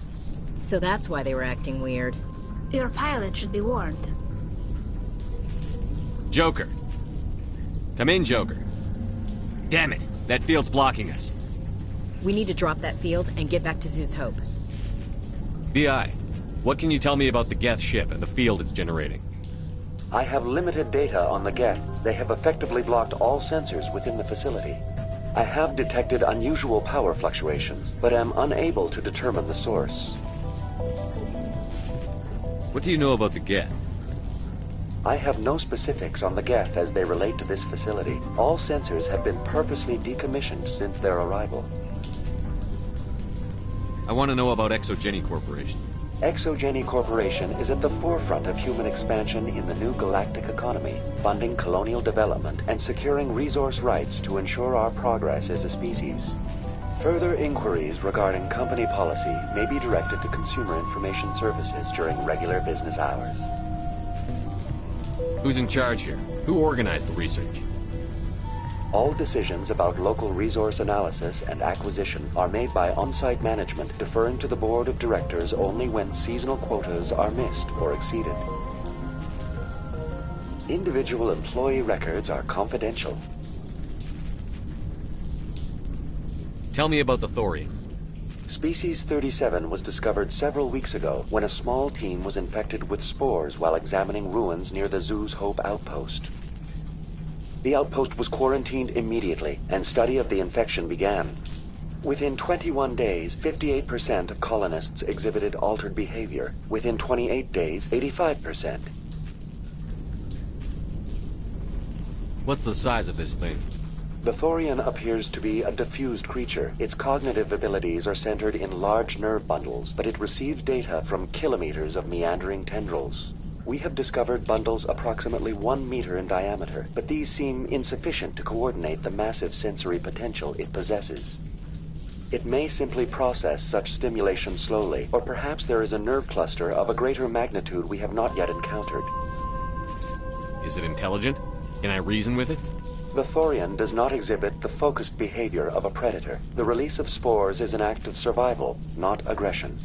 L: So that's why they were acting weird.
O: Your pilot should be warned.
C: Joker. Come in, Joker. Damn it, that field's blocking us.
L: We need to drop that field and get back to Zhu's Hope.
C: VI, what can you tell me about the Geth ship and the field it's generating?
B: I have limited data on the Geth. They have effectively blocked all sensors within the facility. I have detected unusual power fluctuations, but am unable to determine the source.
C: What do you know about the Geth?
B: I have no specifics on the Geth as they relate to this facility. All sensors have been purposely decommissioned since their arrival.
C: I want to know about Exogeny Corporation.
B: Exogeny Corporation is at the forefront of human expansion in the new galactic economy, funding colonial development and securing resource rights to ensure our progress as a species. Further inquiries regarding company policy may be directed to Consumer Information Services during regular business hours.
C: Who's in charge here? Who organized the research?
B: All decisions about local resource analysis and acquisition are made by on-site management, deferring to the board of directors only when seasonal quotas are missed or exceeded. Individual employee records are confidential.
C: Tell me about the Thorian.
B: Species 37 was discovered several weeks ago when a small team was infected with spores while examining ruins near the Zhu's Hope outpost. The outpost was quarantined immediately, and study of the infection began. Within 21 days, 58% of colonists exhibited altered behavior. Within 28 days, 85%.
C: What's the size of this thing?
B: The Thorian appears to be a diffused creature. Its cognitive abilities are centered in large nerve bundles, but it receives data from kilometers of meandering tendrils. We have discovered bundles approximately 1 meter in diameter, but these seem insufficient to coordinate the massive sensory potential it possesses. It may simply process such stimulation slowly, or perhaps there is a nerve cluster of a greater magnitude we have not yet encountered.
C: Is it intelligent? Can I reason with it?
B: The Thorian does not exhibit the focused behavior of a predator. The release of spores is an act of survival, not aggression.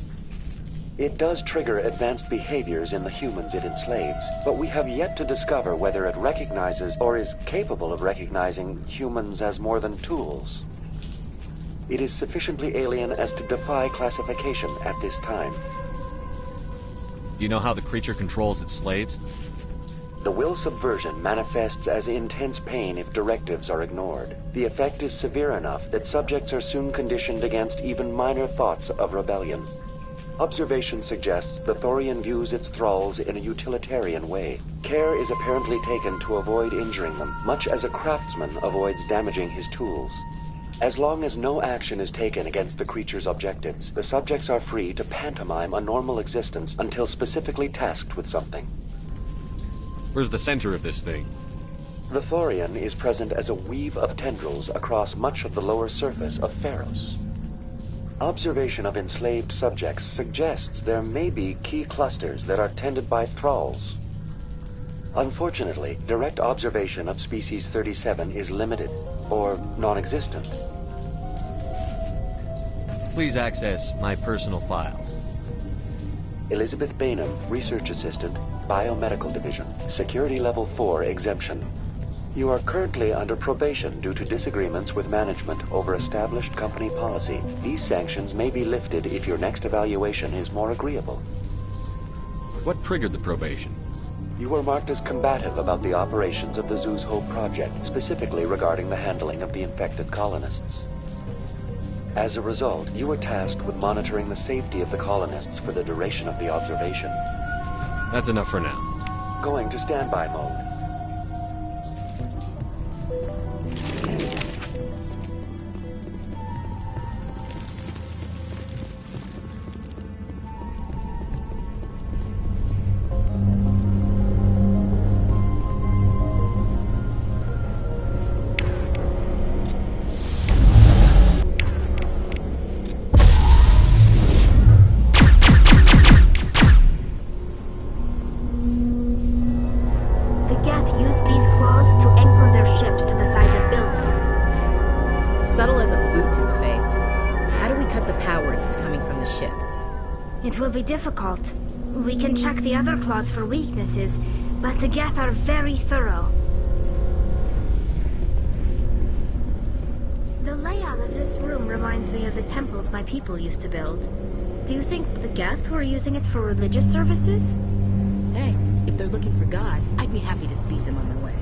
B: It does trigger advanced behaviors in the humans it enslaves, but we have yet to discover whether it recognizes or is capable of recognizing humans as more than tools. It is sufficiently alien as to defy classification at this time.
C: Do you know how the creature controls its slaves?
B: The will subversion manifests as intense pain if directives are ignored. The effect is severe enough that subjects are soon conditioned against even minor thoughts of rebellion. Observation suggests the Thorian views its thralls in a utilitarian way. Care is apparently taken to avoid injuring them, much as a craftsman avoids damaging his tools. As long as no action is taken against the creature's objectives, the subjects are free to pantomime a normal existence until specifically tasked with something.
C: Where's the center of this thing?
B: The Thorian is present as a weave of tendrils across much of the lower surface of Pharos. Observation of enslaved subjects suggests there may be key clusters that are tended by thralls. Unfortunately, direct observation of species 37 is limited, or non-existent.
C: Please access my personal files.
B: Elizabeth Bainham, Research Assistant, Biomedical Division, Security Level 4 exemption. You are currently under probation due to disagreements with management over established company policy. These sanctions may be lifted if your next evaluation is more agreeable.
C: What triggered the probation?
B: You were marked as combative about the operations of the Zeus Hope project, specifically regarding the handling of the infected colonists. As a result, you were tasked with monitoring the safety of the colonists for the duration of the observation.
C: That's enough for now.
B: Going to standby mode.
O: It will be difficult. We can check the other claws for weaknesses, but the Geth are very thorough. The layout of this room reminds me of the temples my people used to build. Do you think the Geth were using it for religious services?
L: Hey, if they're looking for God, I'd be happy to speed them on their way.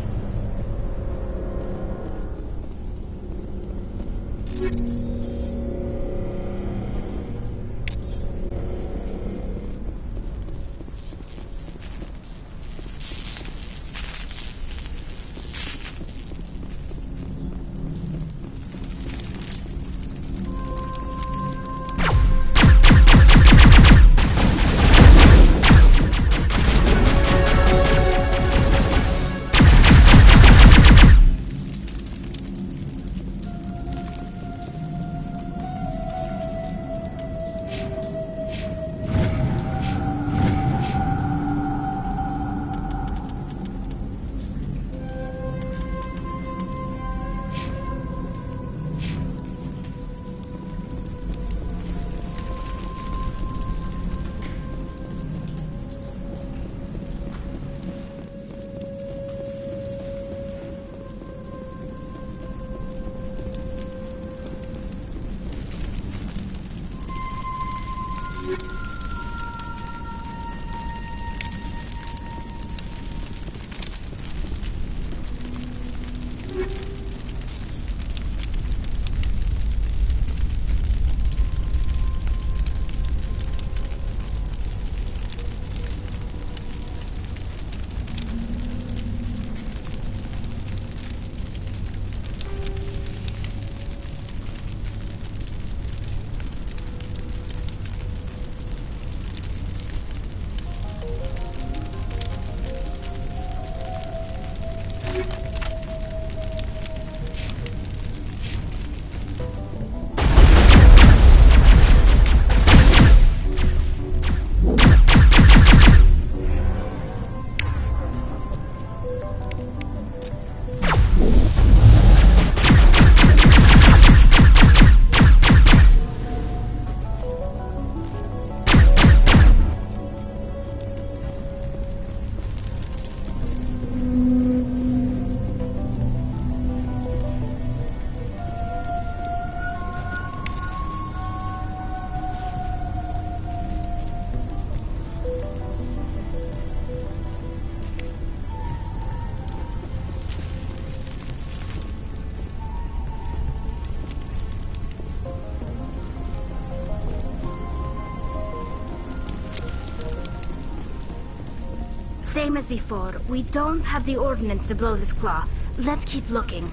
O: Same as before. We don't have the ordnance to blow this claw. Let's keep looking.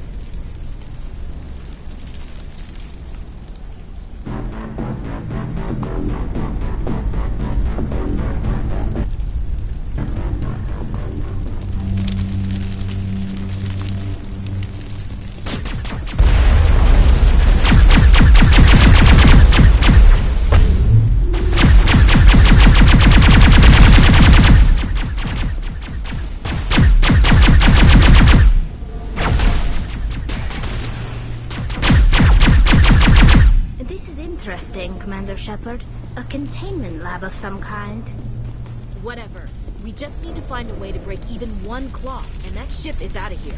O: Commander Shepard. A containment lab of some kind.
L: Whatever. We just need to find a way to break even one claw, and that ship is out of here.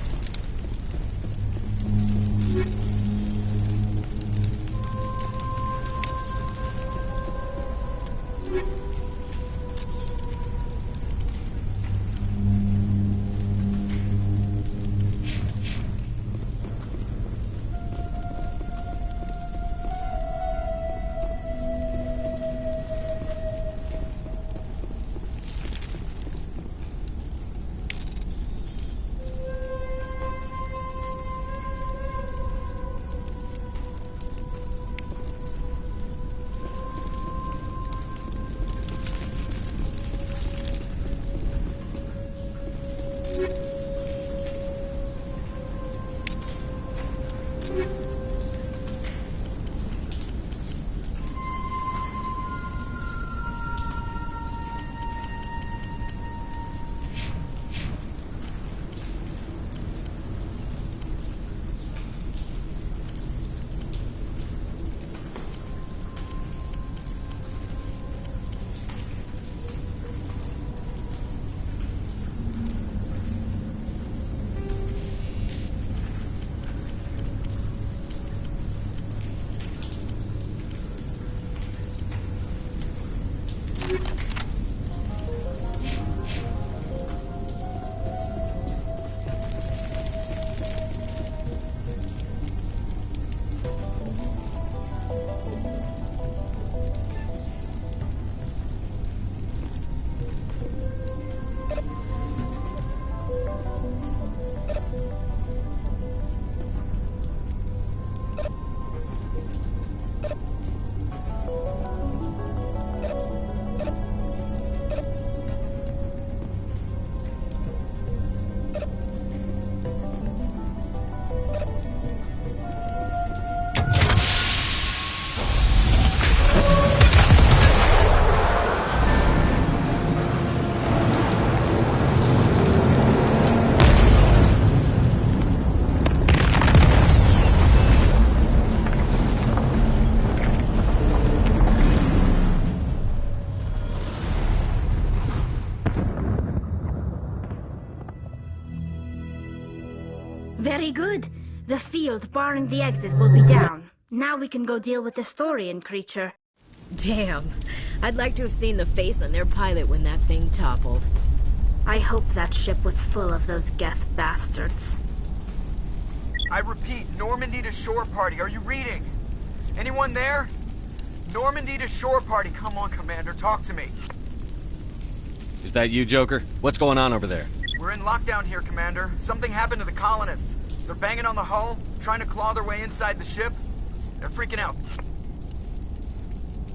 O: Very good. The field barring the exit will be down. Now we can go deal with the Storian creature.
L: Damn. I'd like to have seen the face on their pilot when that thing toppled.
O: I hope that ship was full of those Geth bastards.
G: I repeat, Normandy to shore party. Are you reading? Anyone there? Normandy to shore party. Come on, Commander. Talk to me.
C: Is that you, Joker? What's going on over there?
G: We're in lockdown here, Commander. Something happened to the colonists. They're banging on the hull, trying to claw their way inside the ship. They're freaking out.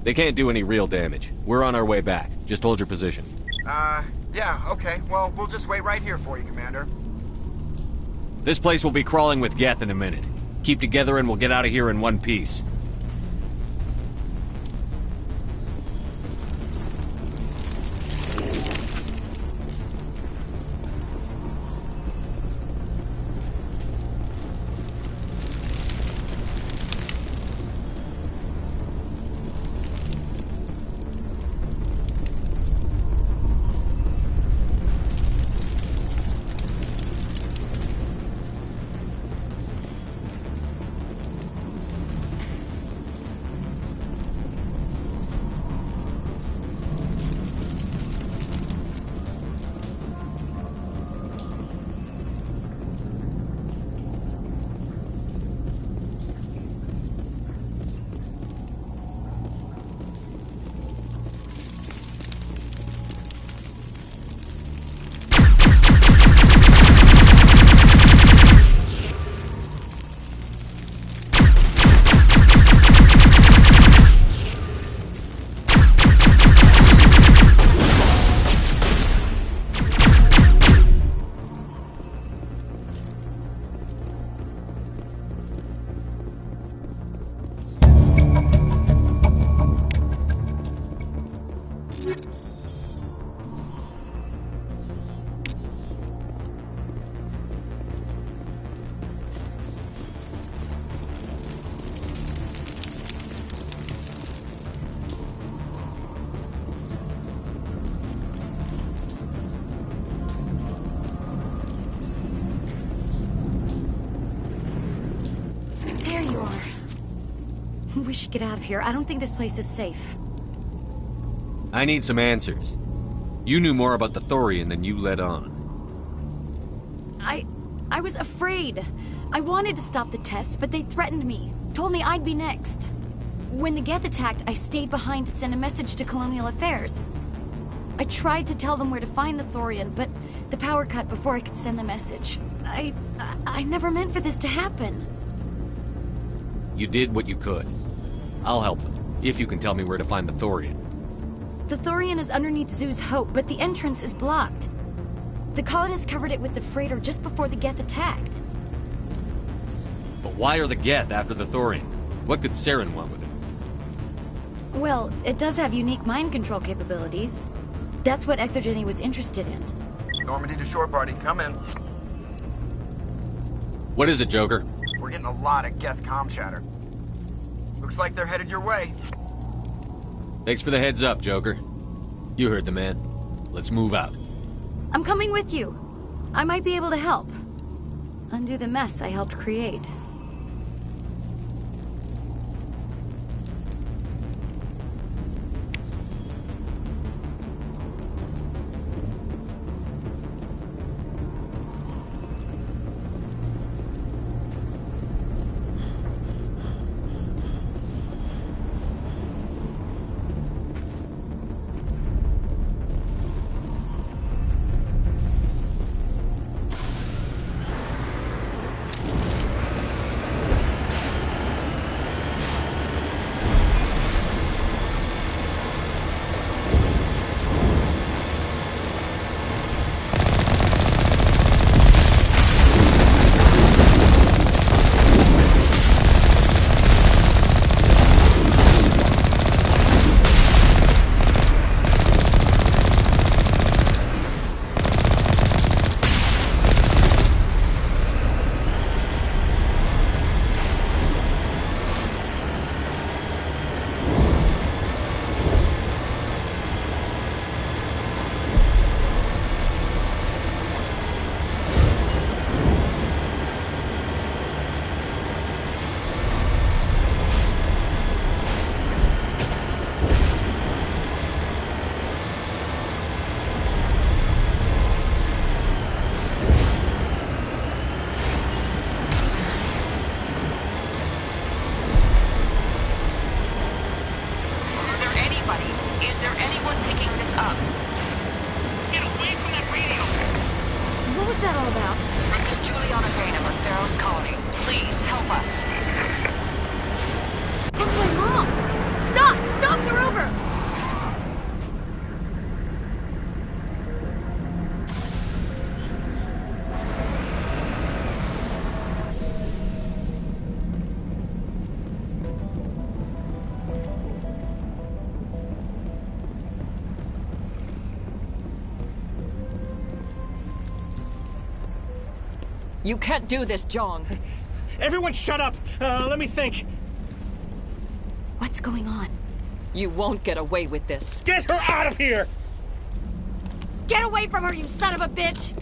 C: They can't do any real damage. We're on our way back. Just hold your position.
G: Yeah, okay. Well, we'll just wait right here for you, Commander.
C: This place will be crawling with Geth in a minute. Keep together and we'll get out of here in one piece.
P: you are. We should get out of here. I don't think this place is safe.
C: I need some answers. You knew more about the Thorian than you let on.
P: I was afraid. I wanted to stop the tests, but they threatened me. Told me I'd be next. When the Geth attacked, I stayed behind to send a message to Colonial Affairs. I tried to tell them where to find the Thorian, but the power cut before I could send the message. I never meant for this to happen.
C: You did what you could. I'll help them, if you can tell me where to find the Thorian.
P: The Thorian is underneath Zoo's Hope, but the entrance is blocked. The colonists covered it with the freighter just before the Geth attacked.
C: But why are the Geth after the Thorian? What could Saren want with it?
P: Well, it does have unique mind control capabilities. That's what Exogeny was interested in.
G: Normandy to shore party, come in.
C: What is it, Joker?
G: We're getting a lot of Geth comm chatter. Looks like they're headed your way.
C: Thanks for the heads up, Joker. You heard the man. Let's move out.
P: I'm coming with you. I might be able to help. Undo the mess I helped create.
U: You can't do this, Jong.
T: Everyone shut up! Let me think.
P: What's going on?
U: You won't get away with this.
T: Get her out of here!
P: Get away from her, you son of a bitch!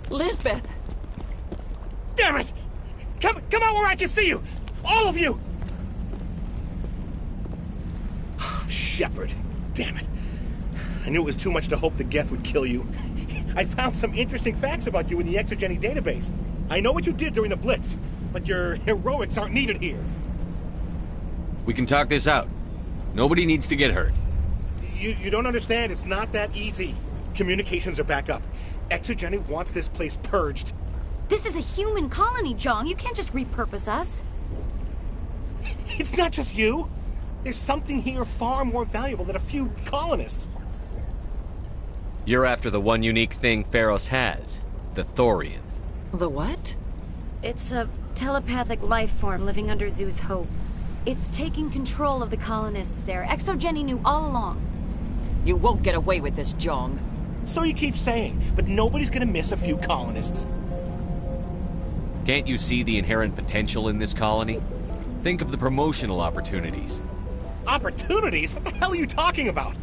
U: Lisbeth!
T: Damn it! Come out where I can see you! All of you! Shepard, damn it. I knew it was too much to hope the Geth would kill you. I found some interesting facts about you in the Exogeny database. I know what you did during the Blitz, but your heroics aren't needed here.
C: We can talk this out. Nobody needs to get hurt.
T: You don't understand. It's not that easy. Communications are back up. Exogeny wants this place purged.
P: This is a human colony, Jong. You can't just repurpose us.
T: It's not just you. There's something here far more valuable than a few colonists.
C: You're after the one unique thing Feros has, the Thorian.
U: The what?
P: It's a telepathic life form living under Zoo's Hope. It's taking control of the colonists there. Exogeny knew all along.
U: You won't get away with this, Jong.
T: So you keep saying, but nobody's gonna miss a few colonists.
C: Can't you see the inherent potential in this colony? Think of the promotional opportunities.
T: Opportunities? What the hell are you talking about?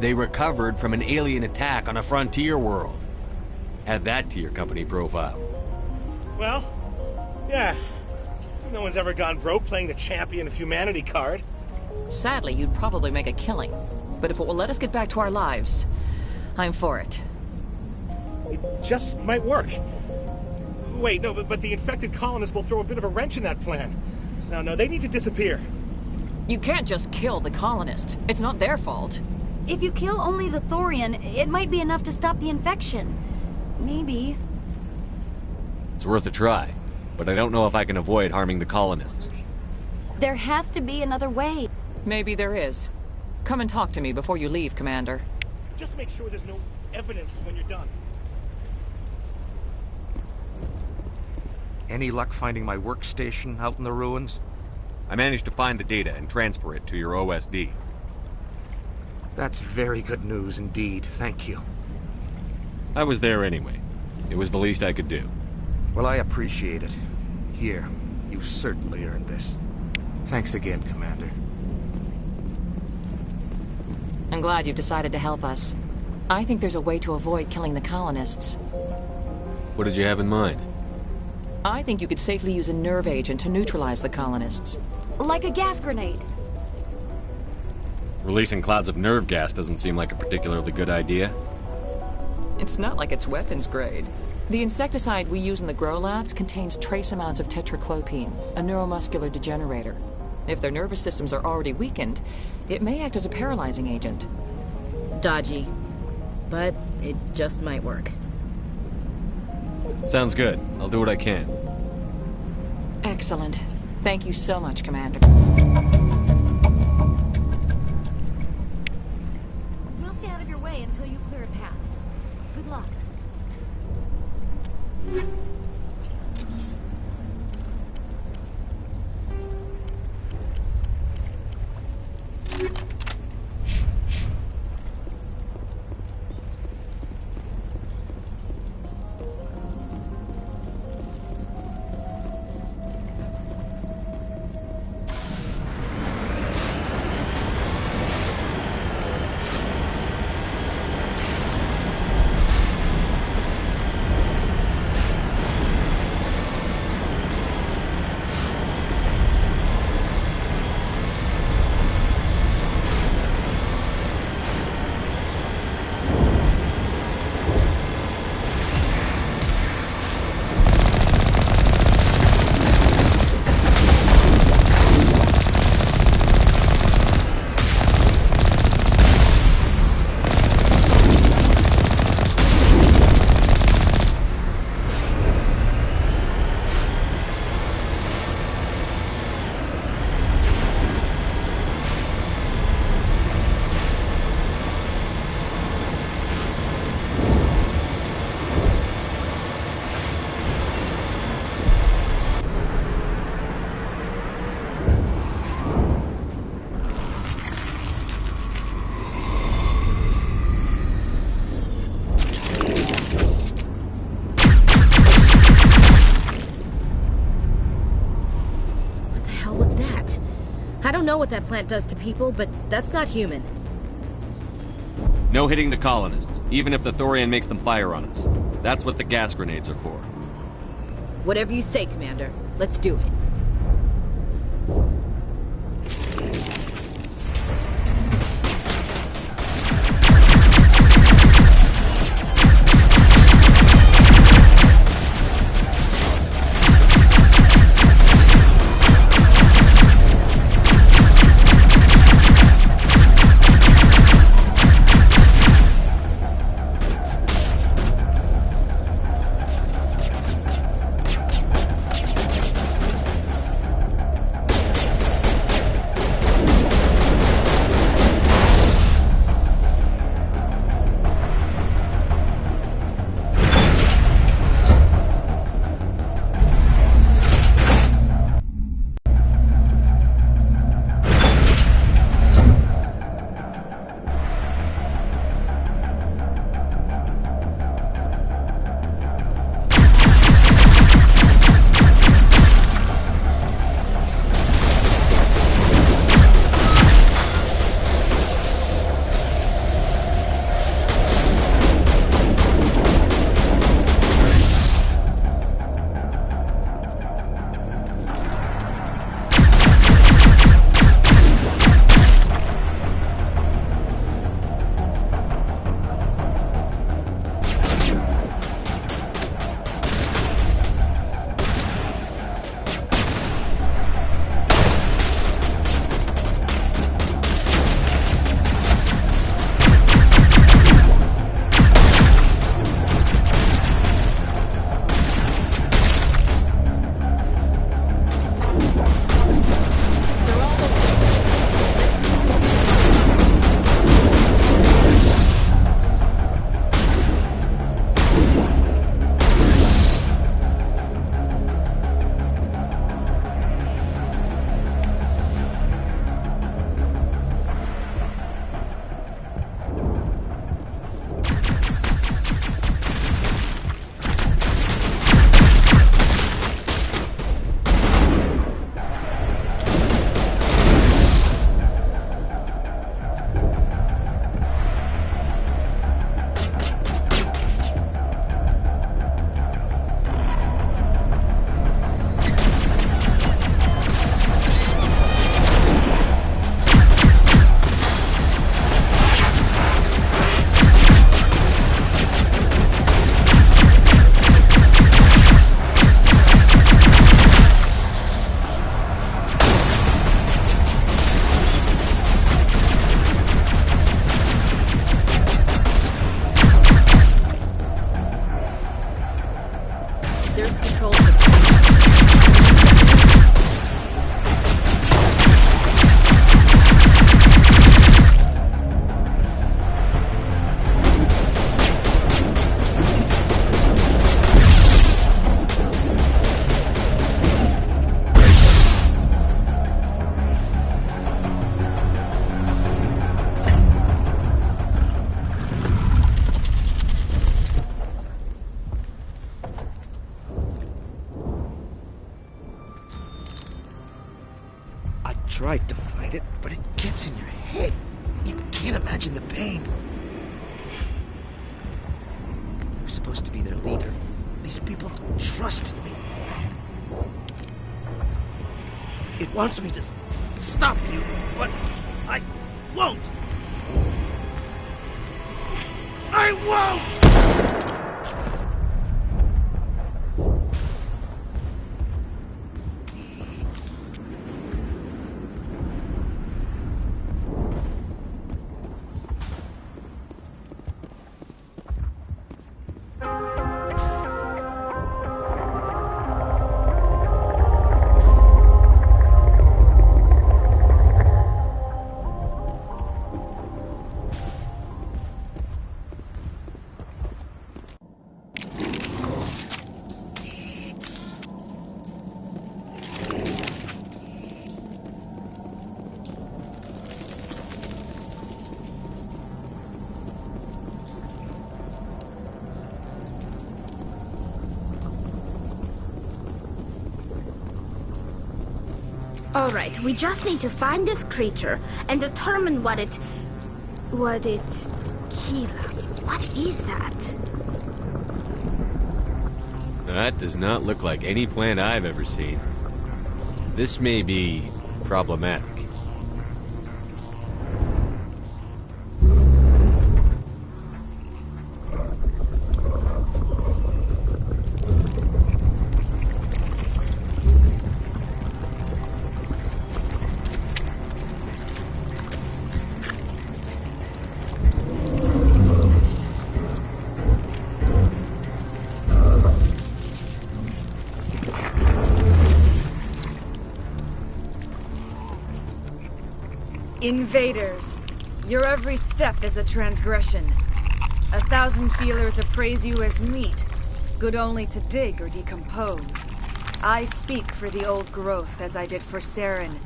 C: They recovered from an alien attack on a frontier world. Add that to your company profile.
T: Well, Yeah. No one's ever gone broke playing the Champion of Humanity card.
U: Sadly, you'd probably make a killing. But if it will let us get back to our lives, I'm for it.
T: It just might work. Wait, no, but the infected colonists will throw a bit of a wrench in that plan. No, they need to disappear.
U: You can't just kill the colonists. It's not their fault.
O: If you kill only the Thorian, it might be enough to stop the infection. Maybe.
C: It's worth a try, but I don't know if I can avoid harming the colonists.
O: There has to be another way.
U: Maybe there is. Come and talk to me before you leave, Commander.
T: Just make sure there's no evidence when you're done.
D: Any luck finding my workstation out in the ruins?
C: I managed to find the data and transfer it to your OSD.
D: That's very good news indeed. Thank you.
C: I was there anyway. It was the least I could do.
D: Well, I appreciate it. Here, you've certainly earned this. Thanks again, Commander.
U: I'm glad you've decided to help us. I think there's a way to avoid killing the colonists.
C: What did you have in mind?
U: I think you could safely use a nerve agent to neutralize the colonists.
O: Like a gas grenade.
C: Releasing clouds of nerve gas doesn't seem like a particularly good idea.
U: It's not like it's weapons grade. The insecticide we use in the Grow Labs contains trace amounts of tetraclopine, a neuromuscular degenerator. If their nervous systems are already weakened, it may act as a paralyzing agent.
L: Dodgy. But it just might work.
C: Sounds good. I'll do what I can.
U: Excellent. Thank you so much, Commander.
O: We'll stay out of your way until you clear a path. Good luck.
L: I don't know what that plant does to people, but that's not human.
C: No hitting the colonists, even if the Thorian makes them fire on us. That's what the gas grenades are for.
L: Whatever you say, Commander. Let's do it. There's controls for that.
K: Tried to fight it, but it gets in your head. You can't imagine the pain. You're supposed to be their leader. These people trusted me. It wants me to stop you, but I won't. I won't!
O: Alright, we just need to find this creature and determine what it... Keela, what is that?
C: That does not look like any plant I've ever seen. This may be problematic.
R: Invaders, your every step is a transgression. 1,000 feelers appraise you as meat, good only to dig or decompose. I speak for the old growth as I did for Saren.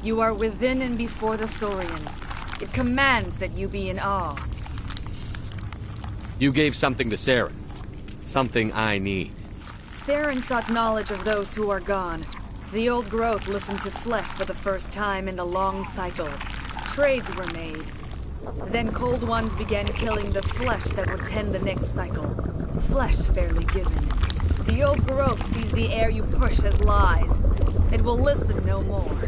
R: You are within and before the Thorian. It commands that you be in awe.
C: You gave something to Saren. Something I need.
R: Saren sought knowledge of those who are gone. The old growth listened to flesh for the first time in the long cycle. Trades were made. Then cold ones began killing the flesh that would tend the next cycle. Flesh fairly given. The old growth sees the air you push as lies. It will listen no more.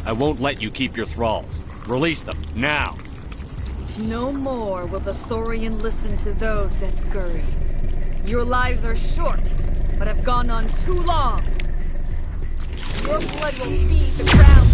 C: I won't let you keep your thralls. Release them, now!
R: No more will the Thorian listen to those that scurry. Your lives are short, but have gone on too long. Your blood will feed the ground.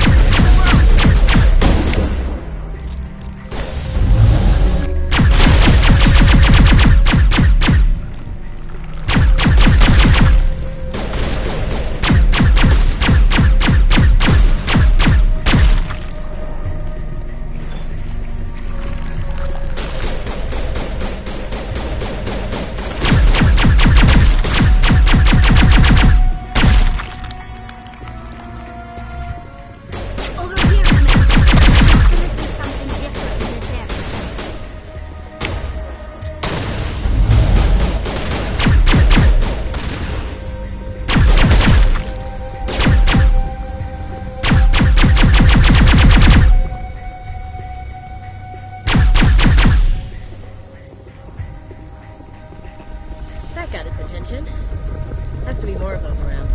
L: Has to be more of those around.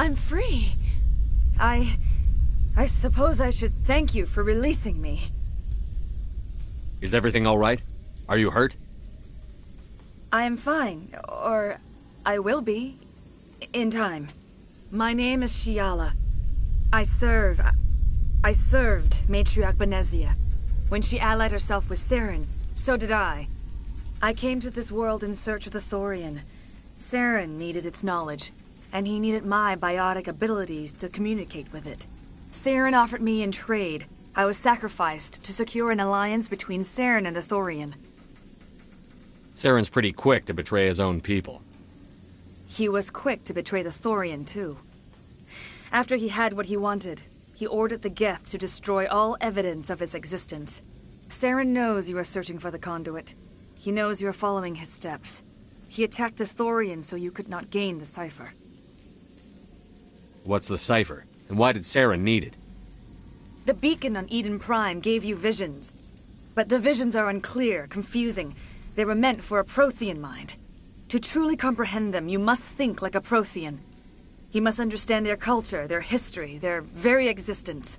R: I'm free. I suppose I should thank you for releasing me.
C: Is everything all right? Are you hurt?
R: I am fine, or I will be, in time. My name is Shiala. I served Matriarch Benezia. When she allied herself with Saren, so did I. I came to this world in search of the Thorian. Saren needed its knowledge, and he needed my biotic abilities to communicate with it. Saren offered me in trade. I was sacrificed to secure an alliance between Saren and the Thorian.
C: Saren's pretty quick to betray his own people.
R: He was quick to betray the Thorian, too. After he had what he wanted, he ordered the Geth to destroy all evidence of its existence. Saren knows you are searching for the conduit. He knows you are following his steps. He attacked the Thorian so you could not gain the cipher.
C: What's the cipher? And why did Saren need it?
R: The beacon on Eden Prime gave you visions. But the visions are unclear, confusing. They were meant for a Prothean mind. To truly comprehend them, you must think like a Prothean. You must understand their culture, their history, their very existence.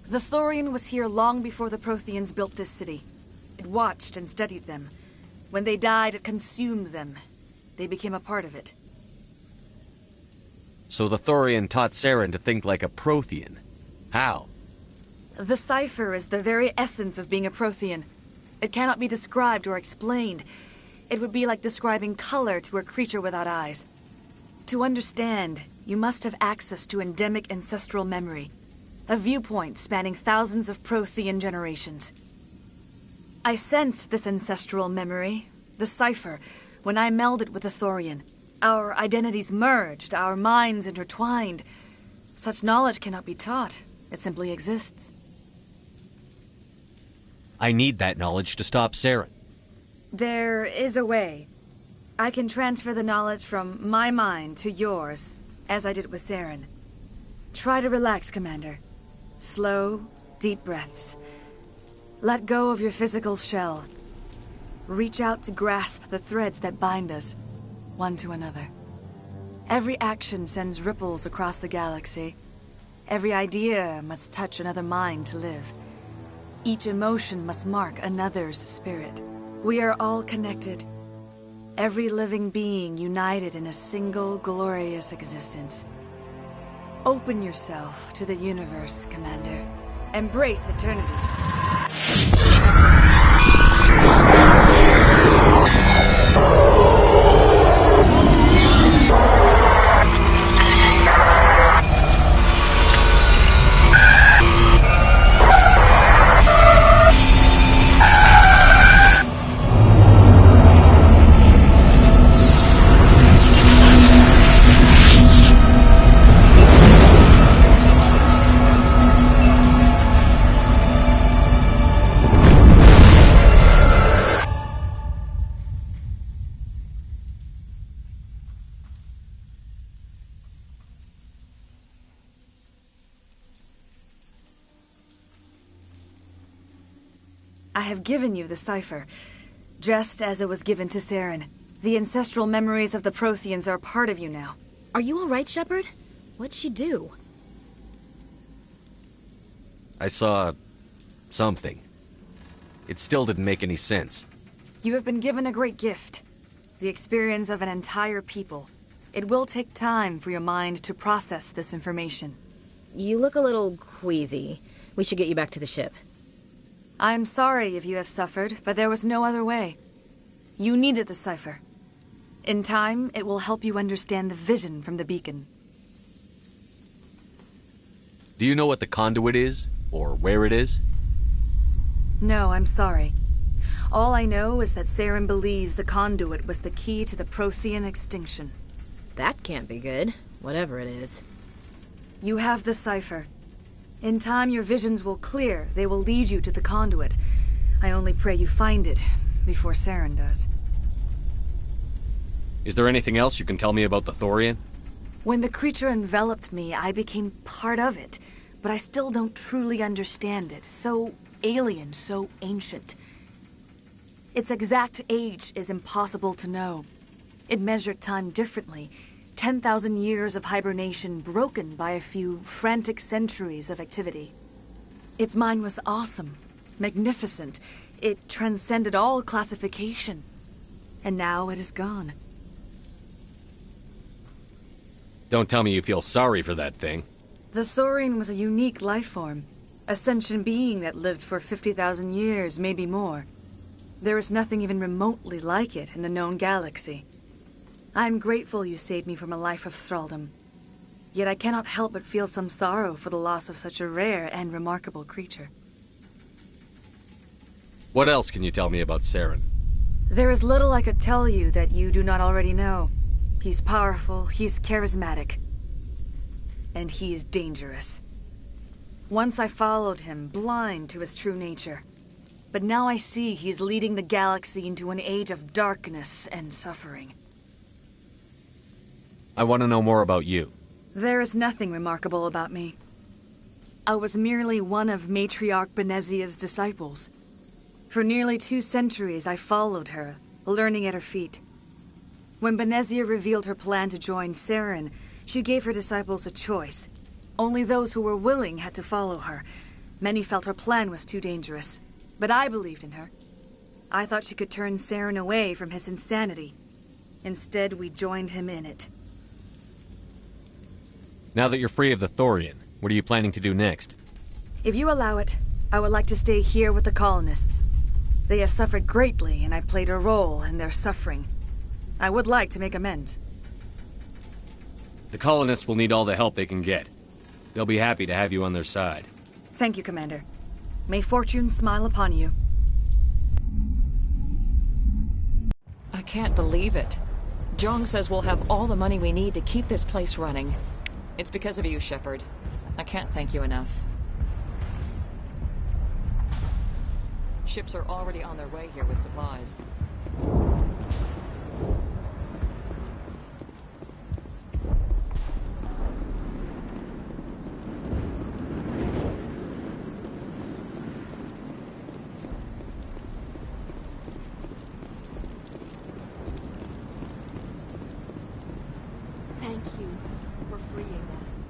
R: The Thorian was here long before the Protheans built this city. It watched and studied them. When they died, it consumed them. They became a part of it.
C: So the Thorian taught Saren to think like a Prothean. How?
R: The cipher is the very essence of being a Prothean. It cannot be described or explained. It would be like describing color to a creature without eyes. To understand, you must have access to endemic ancestral memory, a viewpoint spanning thousands of Prothean generations. I sensed this ancestral memory, the cipher, when I melded with the Thorian. Our identities merged, our minds intertwined. Such knowledge cannot be taught. It simply exists.
C: I need that knowledge to stop Saren.
R: There is a way. I can transfer the knowledge from my mind to yours, as I did with Saren. Try to relax, Commander. Slow, deep breaths. Let go of your physical shell. Reach out to grasp the threads that bind us, one to another. Every action sends ripples across the galaxy. Every idea must touch another mind to live. Each emotion must mark another's spirit. We are all connected. Every living being united in a single glorious existence. Open yourself to the universe, Commander. Embrace eternity. I have given you the cipher, just as it was given to Saren. The ancestral memories of the Protheans are part of you now.
P: Are you all right, Shepard? What'd she do?
C: I saw something. It still didn't make any sense.
R: You have been given a great gift. The experience of an entire people. It will take time for your mind to process this information.
P: You look a little queasy. We should get you back to the ship.
R: I'm sorry if you have suffered, but there was no other way. You needed the cipher. In time, it will help you understand the vision from the beacon.
C: Do you know what the conduit is? Or where it is?
R: No, I'm sorry. All I know is that Saren believes the conduit was the key to the Prothean extinction.
P: That can't be good, whatever it is.
R: You have the cipher. In time, your visions will clear. They will lead you to the conduit. I only pray you find it before Saren does.
C: Is there anything else you can tell me about the Thorian?
R: When the creature enveloped me, I became part of it, but I still don't truly understand it. So alien, so ancient. Its exact age is impossible to know. It measured time differently. 10,000 years of hibernation broken by a few frantic centuries of activity. Its mind was awesome, magnificent. It transcended all classification. And now it is gone.
C: Don't tell me you feel sorry for that thing.
R: The Thorian was a unique life form. A sentient being that lived for 50,000 years, maybe more. There is nothing even remotely like it in the known galaxy. I'm grateful you saved me from a life of thraldom. Yet I cannot help but feel some sorrow for the loss of such a rare and remarkable creature.
C: What else can you tell me about Saren?
R: There is little I could tell you that you do not already know. He's powerful, he's charismatic, and he is dangerous. Once I followed him, blind to his true nature. But now I see he's leading the galaxy into an age of darkness and suffering.
C: I want to know more about you.
R: There is nothing remarkable about me. I was merely one of Matriarch Benezia's disciples. For nearly 2 centuries I followed her, learning at her feet. When Benezia revealed her plan to join Saren, she gave her disciples a choice. Only those who were willing had to follow her. Many felt her plan was too dangerous, but I believed in her. I thought she could turn Saren away from his insanity. Instead, we joined him in it.
C: Now that you're free of the Thorian, what are you planning to do next?
R: If you allow it, I would like to stay here with the colonists. They have suffered greatly, and I played a role in their suffering. I would like to make amends.
C: The colonists will need all the help they can get. They'll be happy to have you on their side.
R: Thank you, Commander. May fortune smile upon you.
U: I can't believe it. Jong says we'll have all the money we need to keep this place running. It's because of you, Shepard. I can't thank you enough. Ships are already on their way here with supplies.
P: Thank you for freeing us.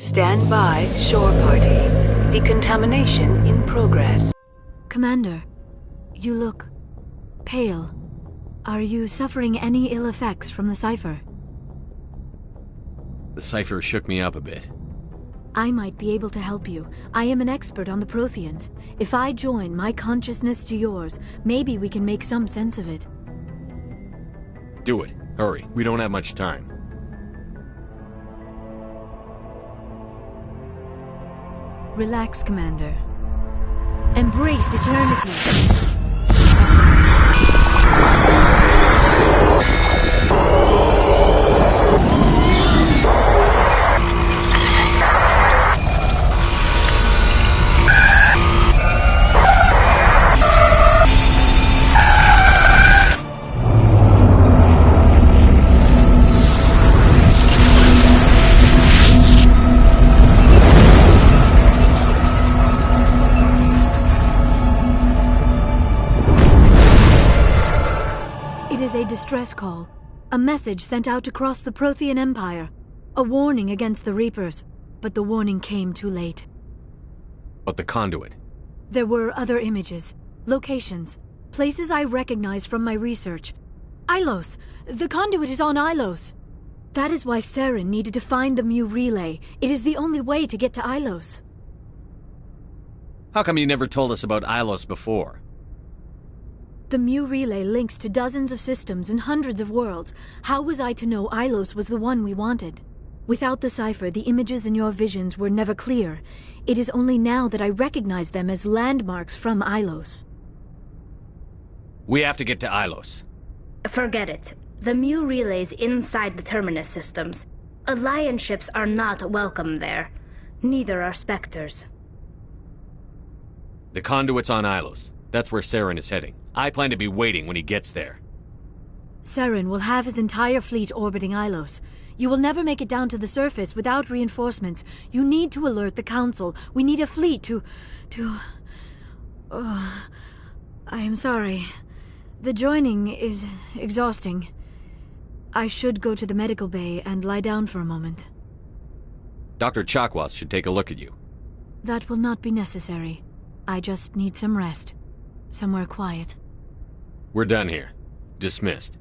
H: Stand by, shore party. Decontamination in progress.
P: Commander, you look pale. Are you suffering any ill effects from the cipher?
C: The cipher shook me up a bit.
P: I might be able to help you. I am an expert on the Protheans. If I join my consciousness to yours, maybe we can make some sense of it.
C: Do it. Hurry. We don't have much time.
P: Relax, Commander. Embrace eternity. A distress call. A message sent out across the Prothean Empire. A warning against the Reapers. But the warning came too late.
C: But the conduit?
P: There were other images, locations, places I recognized from my research. Ilos! The conduit is on Ilos! That is why Saren needed to find the Mu relay. It is the only way to get to Ilos.
C: How come you never told us about Ilos before?
P: The Mu relay links to dozens of systems and hundreds of worlds. How was I to know Ilos was the one we wanted? Without the cipher, the images in your visions were never clear. It is only now that I recognize them as landmarks from Ilos.
C: We have to get to Ilos.
O: Forget it. The Mu relay's inside the Terminus systems. Alliance ships are not welcome there. Neither are Spectres.
C: The conduit's on Ilos. That's where Saren is heading. I plan to be waiting when he gets there.
P: Saren will have his entire fleet orbiting Ilos. You will never make it down to the surface without reinforcements. You need to alert the Council. We need a fleet to... Oh, I am sorry. The joining is exhausting. I should go to the medical bay and lie down for a moment.
C: Dr. Chakwas should take a look at you.
P: That will not be necessary. I just need some rest. Somewhere quiet.
C: We're done here. Dismissed.